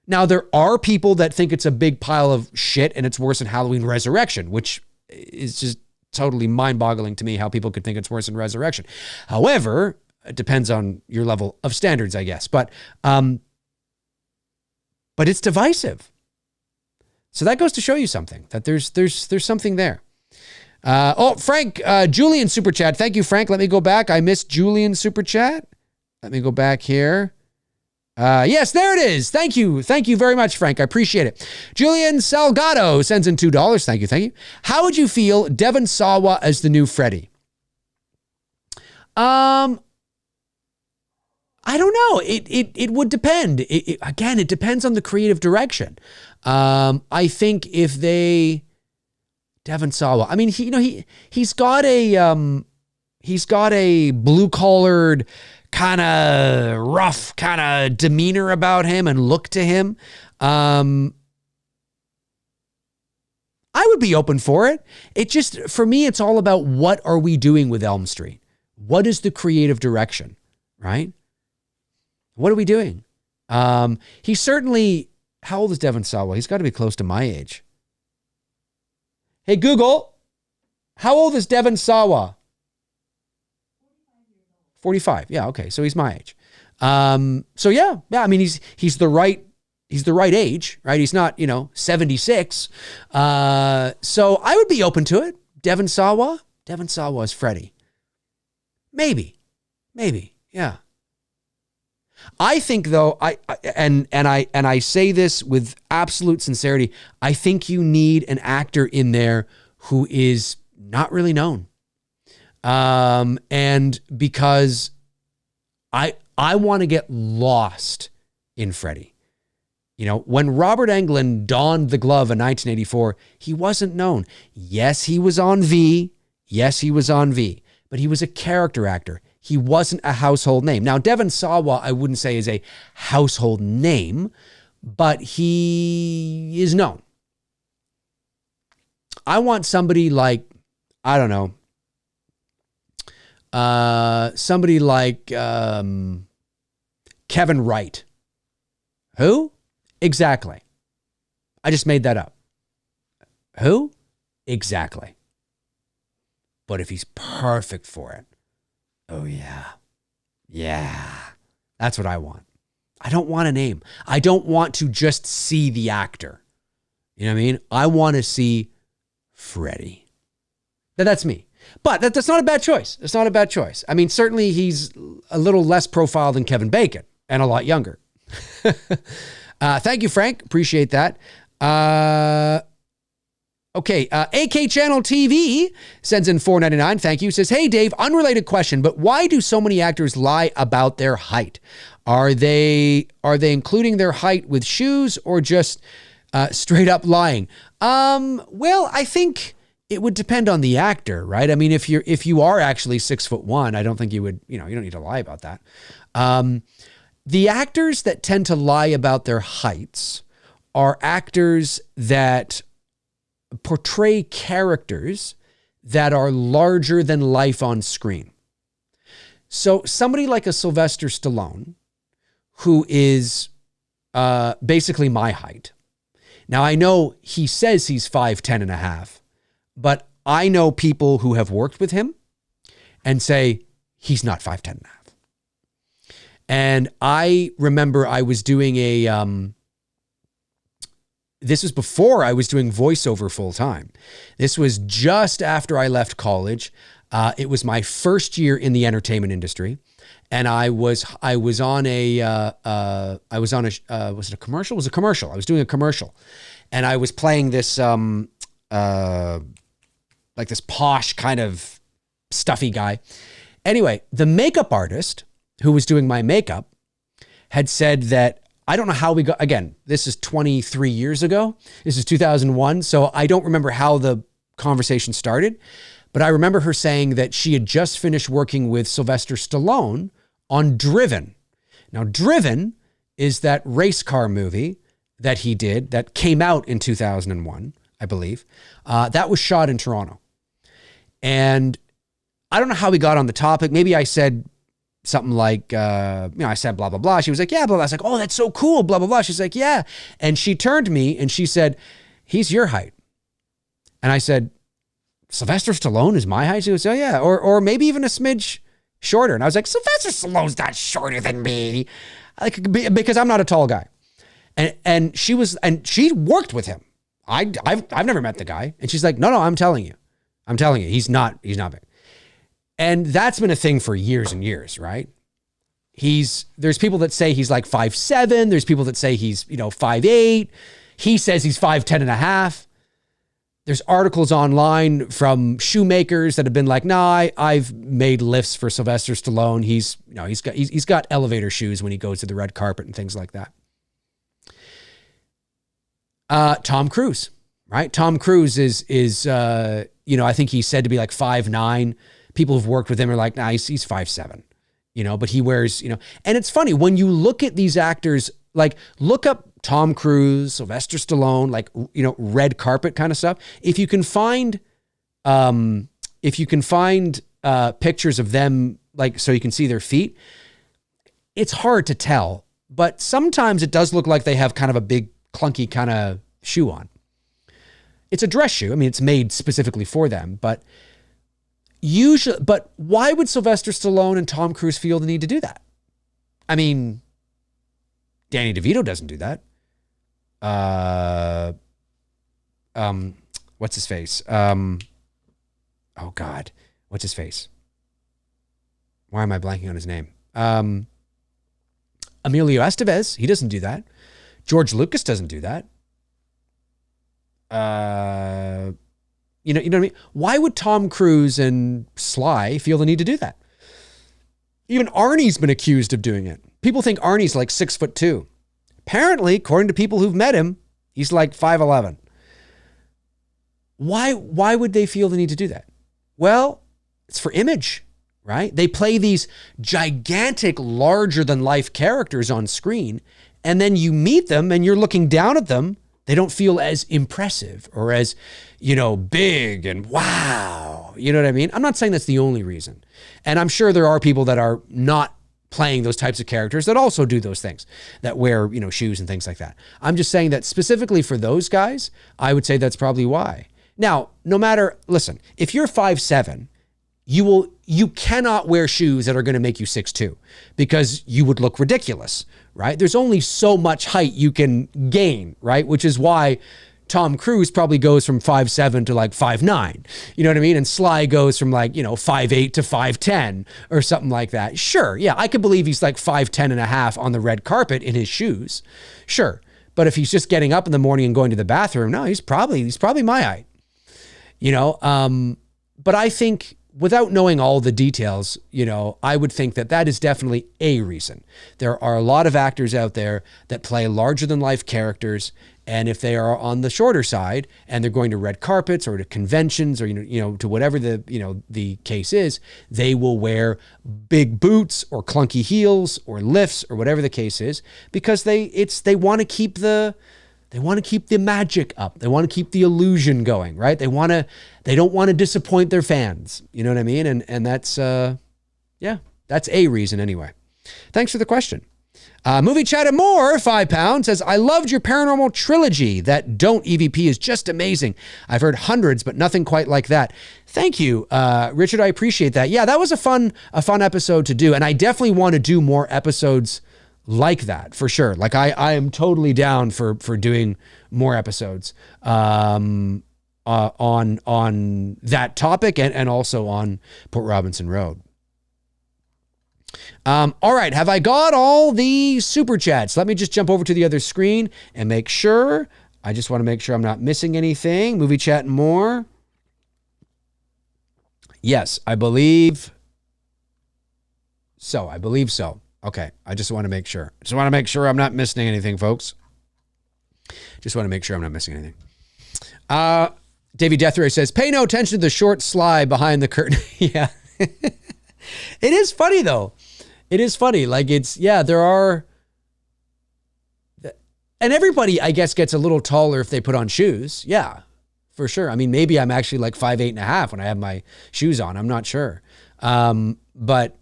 Now, there are people that think it's a big pile of shit and it's worse than Halloween Resurrection, which is just totally mind-boggling to me how people could think it's worse than Resurrection. However, it depends on your level of standards, I guess. But it's divisive. So that goes to show you something, that there's something there. Frank, Julian Super Chat. Thank you, Frank. Let me go back. I missed Julian Super Chat. Let me go back here. Yes, there it is. Thank you. Thank you very much, Frank. I appreciate it. Julian Salgado sends in $2. Thank you. How would you feel Devon Sawa as the new Freddy? I don't know. It would depend. Again, it depends on the creative direction. I think if Devon Sawa, I mean, he's got a blue collared kind of rough kind of demeanor about him and look to him. I would be open for it. It just, for me, it's all about what are we doing with Elm Street? What is the creative direction, right? What are we doing? He's certainly, how old is Devon Sawa? He's got to be close to my age. Hey, Google, how old is Devon Sawa? 45. Yeah, okay. So he's my age. So yeah, I mean, he's the right age, right? He's not, 76. So I would be open to it. Devon Sawa is Freddy. Maybe. Yeah. I think though, I say this with absolute sincerity, I think you need an actor in there who is not really known. And because I want to get lost in Freddy. You know, when Robert Englund donned the glove in 1984, he wasn't known. Yes, he was on V. But he was a character actor. He wasn't a household name. Now, Devon Sawa, I wouldn't say is a household name, but he is known. I want somebody like, I don't know, somebody like Kevin Wright. Who? Exactly. I just made that up. Who? Exactly. But if he's perfect for it, oh yeah. Yeah. That's what I want. I don't want a name. I don't want to just see the actor. You know what I mean? I want to see Freddy. That's me. But that's not a bad choice. It's not a bad choice. I mean, certainly he's a little less profile than Kevin Bacon and a lot younger. Thank you, Frank. Appreciate that. Okay. AK Channel TV sends in $4.99. Thank you. Says, hey, Dave, unrelated question, but why do so many actors lie about their height? Are they including their height with shoes or just straight up lying? Well, I think it would depend on the actor, right? I mean, if you are actually 6'1", I don't think you would, you don't need to lie about that. The actors that tend to lie about their heights are actors that portray characters that are larger than life on screen. So somebody like a Sylvester Stallone, who is basically my height. Now, I know he says he's 5'10" and a half, but I know people who have worked with him and say he's not 5'10" and a half. And I remember I was doing this was before I was doing voiceover full time. This was just after I left college. It was my first year in the entertainment industry. And I was on a was it a commercial? It was a commercial. I was doing a commercial and I was playing this, like this posh kind of stuffy guy. Anyway, the makeup artist who was doing my makeup had said that, I don't know how we got, again, this is 23 years ago. This is 2001. So I don't remember how the conversation started, but I remember her saying that she had just finished working with Sylvester Stallone on Driven. Now, Driven is that race car movie that he did that came out in 2001, I believe. That was shot in Toronto. And I don't know how we got on the topic. Maybe I said something like, I said blah, blah, blah. She was like, yeah, blah, blah. I was like, oh, that's so cool, blah, blah, blah. She's like, yeah. And she turned to me and she said, he's your height. And I said, Sylvester Stallone is my height? She goes, oh, yeah. Or maybe even a smidge shorter. And I was like, Sylvester Stallone's not shorter than me. Because I'm not a tall guy. And she worked with him. I've never met the guy. And she's like, no, I'm telling you, he's not big. And that's been a thing for years and years, right? There's people that say he's like 5'7". There's people that say he's, 5'8". He says he's 5'10" and a half. There's articles online from shoemakers that have been like, nah, I've made lifts for Sylvester Stallone. He's got elevator shoes when he goes to the red carpet and things like that. Tom Cruise, right? Tom Cruise is I think he's said to be like 5'9". People who've worked with him are like, nah, he's 5'7", but he wears, and it's funny when you look at these actors, like look up Tom Cruise, Sylvester Stallone, like, red carpet kind of stuff. If you can find pictures of them, like, so you can see their feet, it's hard to tell, but sometimes it does look like they have kind of a big clunky kind of shoe on. It's a dress shoe. I mean, it's made specifically for them, but why would Sylvester Stallone and Tom Cruise feel the need to do that? I mean, Danny DeVito doesn't do that. What's his face? Oh God, what's his face? Why am I blanking on his name? Emilio Estevez, he doesn't do that. George Lucas doesn't do that. You know what I mean? Why would Tom Cruise and Sly feel the need to do that? Even Arnie's been accused of doing it. People think Arnie's like 6'2". Apparently, according to people who've met him, he's like 5'11". Why would they feel the need to do that? Well, it's for image, right? They play these gigantic, larger than life characters on screen, and then you meet them and you're looking down at them. They don't feel as impressive or as, big and wow. You know what I mean? I'm not saying that's the only reason. And I'm sure there are people that are not playing those types of characters that also do those things, that wear, shoes and things like that. I'm just saying that specifically for those guys, I would say that's probably why. Now, listen, if you're 5'7", you cannot wear shoes that are going to make you 6'2", because you would look ridiculous, right? There's only so much height you can gain, right? Which is why Tom Cruise probably goes from 5'7" to like 5'9", you know what I mean? And Sly goes from like, 5'8" to 5'10" or something like that. Sure, yeah, I could believe he's like 5'10" and a half on the red carpet in his shoes. Sure, but if he's just getting up in the morning and going to the bathroom, no, he's probably my height. But I think without knowing all the details, I would think that is definitely a reason. There are a lot of actors out there that play larger than life characters. And if they are on the shorter side and they're going to red carpets or to conventions or, to whatever the case is, they will wear big boots or clunky heels or lifts or whatever the case is, because they want to keep the magic up. They want to keep the illusion going, right? They don't want to disappoint their fans. You know what I mean? And that's, that's a reason anyway. Thanks for the question. Movie Chat and More, £5, says, I loved your paranormal trilogy. That Don't EVP is just amazing. I've heard hundreds, but nothing quite like that. Thank you, Richard. I appreciate that. Yeah, that was a fun episode to do. And I definitely want to do more episodes like that for sure. Like I am totally down for doing more episodes on that topic and also on Port Robinson Road. All right. Have I got all the super chats? Let me just jump over to the other screen and make sure. I just want to make sure I'm not missing anything. Movie Chat and More. Yes, I believe so. Okay. I just want to make sure. I'm not missing anything, folks. Just want to make sure I'm not missing anything. Davey Deathray says, pay no attention to the short Sly behind the curtain. Yeah. It is funny though. It is funny. Like there are, and everybody I guess gets a little taller if they put on shoes. Yeah, for sure. I mean, maybe I'm actually like 5'8" and a half when I have my shoes on. I'm not sure. But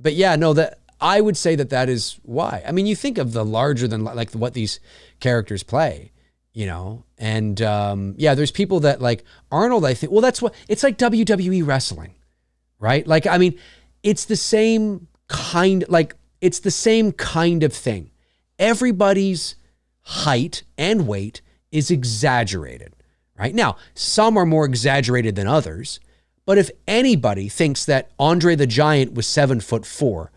yeah, no, that I would say that is why. I mean, you think of the larger than like what these characters play, and there's people that like Arnold, I think, well, that's what it's like WWE wrestling. Right? Like, I mean, it's the same kind of thing. Everybody's height and weight is exaggerated, right? Now, some are more exaggerated than others, but if anybody thinks that Andre the Giant was 7'4",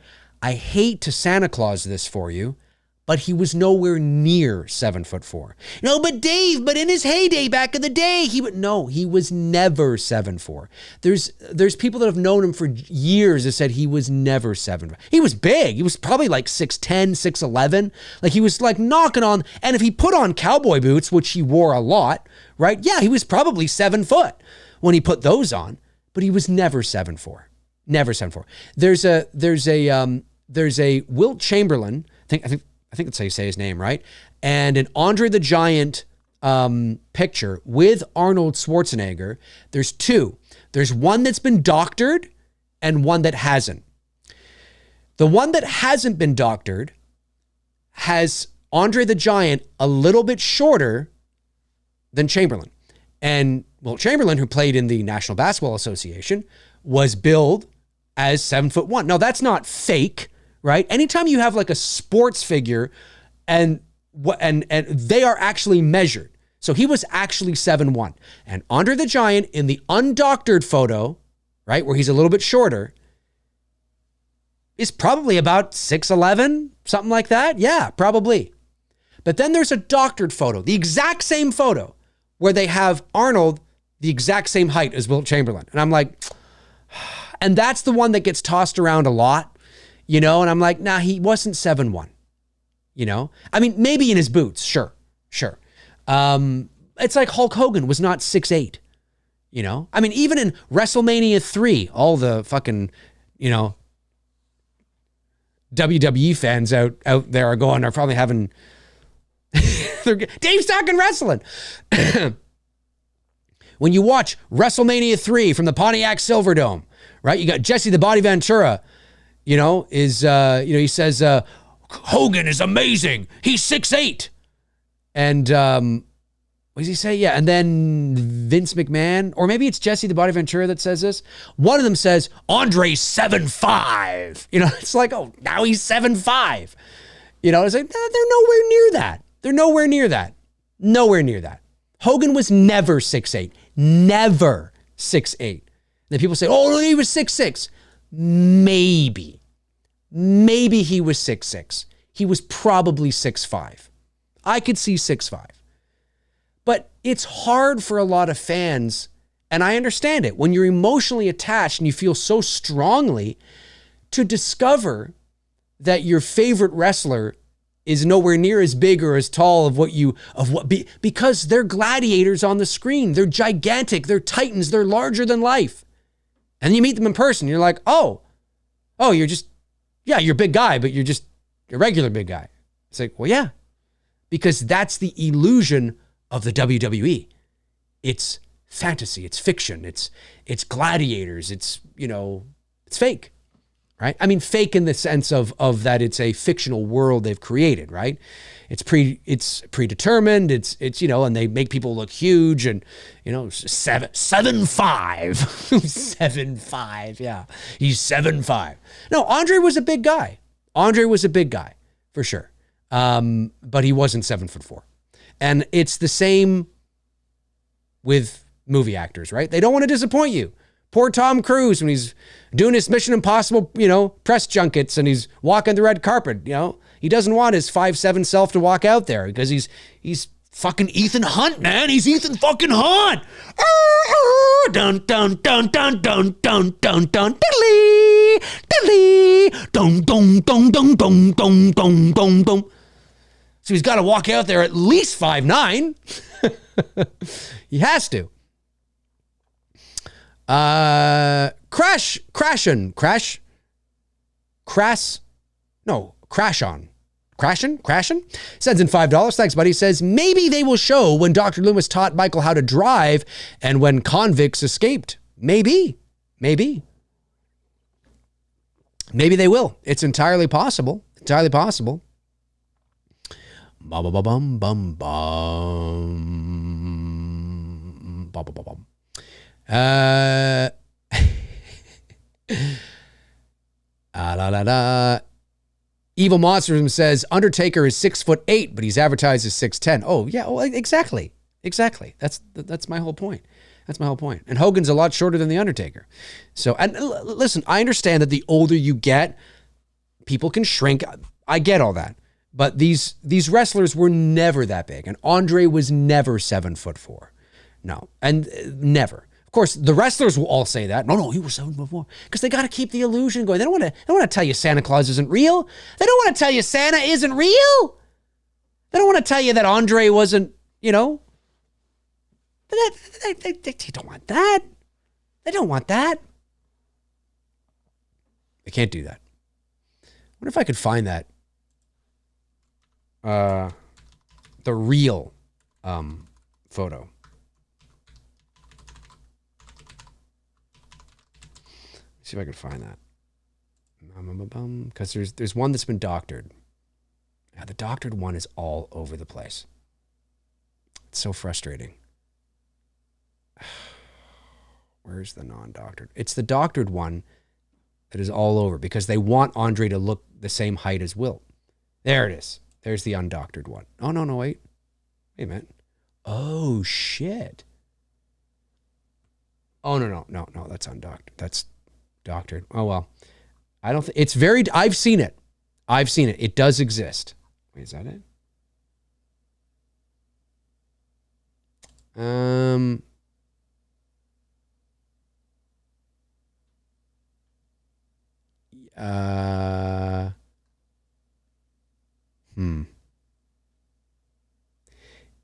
I hate to Santa Claus this for you, but he was nowhere near 7'4". No, but Dave, but in his heyday back in the day, he was never 7'4". There's people that have known him for years that said he was never 7'4". He was big. He was probably like 6'10", 6'11". Like he was like knocking on, and if he put on cowboy boots, which he wore a lot, right? Yeah, he was probably 7 foot when he put those on, but he was never 7'4". Never 7'4". There's a Wilt Chamberlain, I think that's how you say his name, right? And an Andre the Giant picture with Arnold Schwarzenegger. There's two. There's one that's been doctored and one that hasn't. The one that hasn't been doctored has Andre the Giant a little bit shorter than Chamberlain. And Wilt Chamberlain, who played in the National Basketball Association, was billed as 7'1". Now, that's not fake. Right? Anytime you have like a sports figure and they are actually measured. So he was actually 7'1". And Andre the Giant in the undoctored photo, right, where he's a little bit shorter, is probably about 6'11", something like that. Yeah, probably. But then there's a doctored photo, the exact same photo, where they have Arnold the exact same height as Wilt Chamberlain. And I'm like, and that's the one that gets tossed around a lot, and I'm like, nah, he wasn't 7'1", I mean, maybe in his boots, sure. It's like Hulk Hogan was not 6'8", I mean, even in WrestleMania 3, all the fucking, WWE fans out there are probably having, Dave's talking wrestling. When you watch WrestleMania 3 from the Pontiac Silverdome, right? You got Jesse the Body Ventura, he says, Hogan is amazing. He's 6'8". And what does he say? Yeah. And then Vince McMahon, or maybe it's Jesse the Body Ventura that says this. One of them says, Andre's 7'5". It's like, oh, now he's 7'5". It's like, they're nowhere near that. They're nowhere near that. Nowhere near that. Hogan was never 6'8". Never 6'8". Then people say, oh, he was 6'6". Maybe he was 6'6". He was probably 6'5". I could see 6'5". But it's hard for a lot of fans, and I understand it, when you're emotionally attached and you feel so strongly, to discover that your favorite wrestler is nowhere near as big or as tall because they're gladiators on the screen. They're gigantic. They're titans. They're larger than life. And then you meet them in person. You're like, oh, you're a big guy, but you're just a regular big guy. It's like, well, yeah, because that's the illusion of the WWE. It's fantasy. It's fiction. It's gladiators. It's fake. Right? I mean, fake in the sense of that it's a fictional world they've created, right? It's predetermined. It's and they make people look huge and 7'5", 7'5", yeah, he's 7'5". No, Andre was a big guy. Andre was a big guy for sure, but he wasn't 7'4". And it's the same with movie actors, right? They don't want to disappoint you. Poor Tom Cruise when he's doing his Mission Impossible, press junkets and he's walking the red carpet, he doesn't want his 5'7" self to walk out there because he's fucking Ethan Hunt, man. He's Ethan fucking Hunt. Dun dun dun dun dun dun dun dun diddly diddly dun dun dun dun dun dun dun dun dun. So he's got to walk out there at least 5'9". He has to. Crash on. Crashin? Sends in $5. Thanks, buddy. Says, maybe they will show when Dr. Loomis taught Michael how to drive and when convicts escaped. Maybe they will. It's entirely possible. Bum, bum, bum, bum, bum. Bum, bum, bum, bum. Evil Monster says Undertaker is 6'8", but he's advertised as 6'10". Oh yeah, well, exactly. That's my whole point. And Hogan's a lot shorter than the Undertaker. So, and listen, I understand that the older you get, people can shrink. I get all that, but these wrestlers were never that big, and Andre was never 7'4". No, and never. Of course, the wrestlers will all say that. No, he was 7'4", because they got to keep the illusion going. They don't want to tell you Santa Claus isn't real. They don't want to tell you Santa isn't real. They don't want to tell you that Andre wasn't, They don't want that. They don't want that. They can't do that. I wonder if I could find that. The real photo. See if I can find that. Because there's one that's been doctored. Yeah, the doctored one is all over the place. It's so frustrating. Where's the non-doctored? It's the doctored one that is all over because they want Andre to look the same height as Wilt. There it is. There's the undoctored one. Oh, no, wait. Wait a minute. Oh, shit. Oh, no, that's undoctored. That's doctored. Oh, well. I don't think it's very, I've seen it. I've seen it. It does exist. Wait, is that it?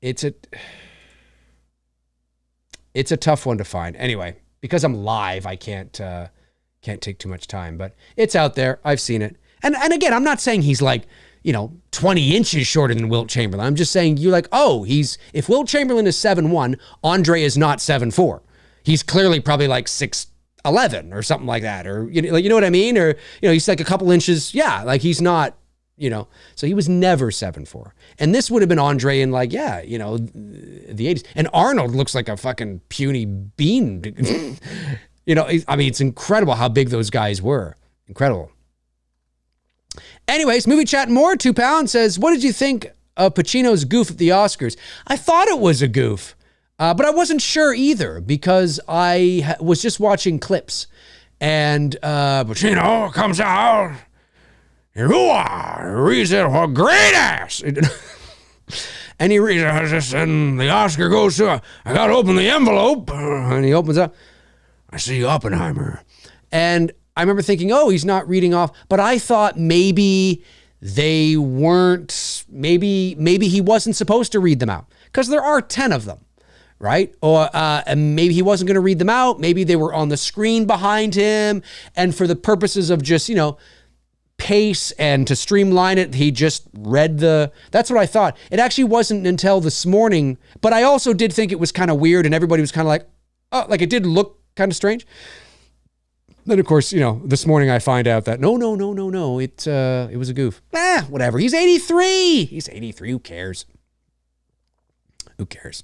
It's a tough one to find. Anyway, because I'm live, I can't take too much time, but it's out there. I've seen it. And again, I'm not saying he's like, 20 inches shorter than Wilt Chamberlain. I'm just saying you're like, if Wilt Chamberlain is 7'1", Andre is not 7'4". He's clearly probably like 6'11" or something like that. Or, you know what I mean? Or, he's like a couple inches. Yeah. Like he's not, so he was never 7'4". And this would have been Andre in like, the 80s. And Arnold looks like a fucking puny bean. It's incredible how big those guys were. Incredible. Anyways, movie chat more. 2 pounds says, what did you think of Pacino's goof at the Oscars? I thought it was a goof, but I wasn't sure either because I was just watching clips and Pacino comes out and reads it, a great ass. And he reads it, and the Oscar goes to, I got to open the envelope. And he opens up, I see Oppenheimer. And I remember thinking, he's not reading off, but I thought maybe they weren't, maybe he wasn't supposed to read them out because there are 10 of them, right? Or and maybe he wasn't going to read them out. Maybe they were on the screen behind him. And for the purposes of just, pace and to streamline it, he just read that's what I thought. It actually wasn't until this morning, but I also did think it was kind of weird and everybody was kind of like, like it did look kind of strange. Then, of course, this morning I find out that no, it was a goof. Whatever. He's 83. He's 83. Who cares? Who cares?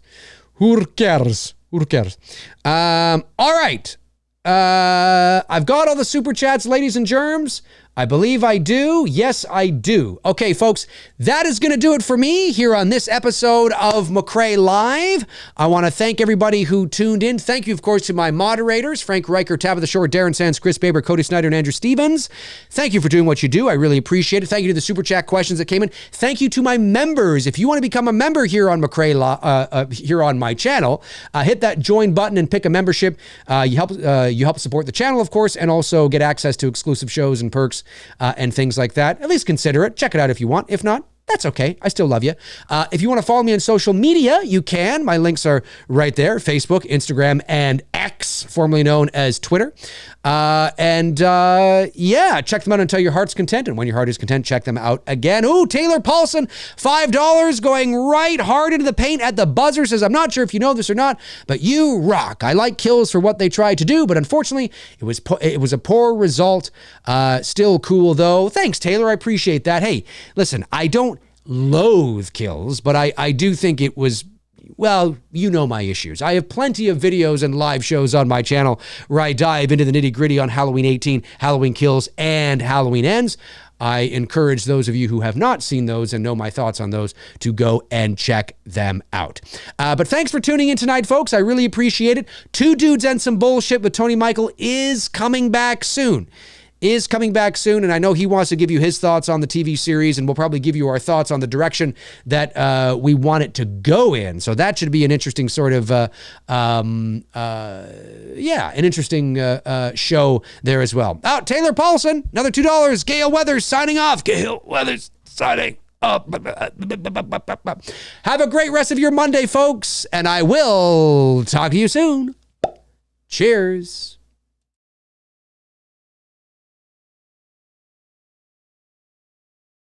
All right. I've got all the super chats, ladies and germs. I believe I do. Yes, I do. Okay, folks, that is going to do it for me here on this episode of McRae Live. I want to thank everybody who tuned in. Thank you, of course, to my moderators, Frank Riker, Tabitha Shore, Darren Sands, Chris Baber, Cody Snyder, and Andrew Stevens. Thank you for doing what you do. I really appreciate it. Thank you to the super chat questions that came in. Thank you to my members. If you want to become a member here on McRae, here on my channel, hit that join button and pick a membership. You help support the channel, of course, and also get access to exclusive shows and perks and things like that. At least consider it. Check it out if you want. If not, that's okay. I still love you. If you want to follow me on social media, you can. My links are right there. Facebook, Instagram, and X, formerly known as Twitter. Check them out until your heart's content. And when your heart is content, check them out again. Ooh, Taylor Paulson, $5 going right hard into the paint at the buzzer. Says, I'm not sure if you know this or not, but you rock. I like kills for what they tried to do, but unfortunately, it was a poor result. Still cool, though. Thanks, Taylor. I appreciate that. Hey, listen, I don't loathe kills, but I do think it was, well, you know my issues. I have plenty of videos and live shows on my channel where I dive into the nitty-gritty on Halloween 18, Halloween Kills, and Halloween Ends. I encourage those of you who have not seen those and know my thoughts on those to go and check them out. But thanks for tuning in tonight, folks. I really appreciate it. Two Dudes and Some Bullshit with Tony Michael is coming back soon. And I know he wants to give you his thoughts on the TV series, and we'll probably give you our thoughts on the direction that we want it to go in. So that should be an interesting sort of, an interesting show there as well. Taylor Paulson, another $2. Gail Weathers signing off. Gail Weathers signing off. Have a great rest of your Monday, folks, and I will talk to you soon. Cheers.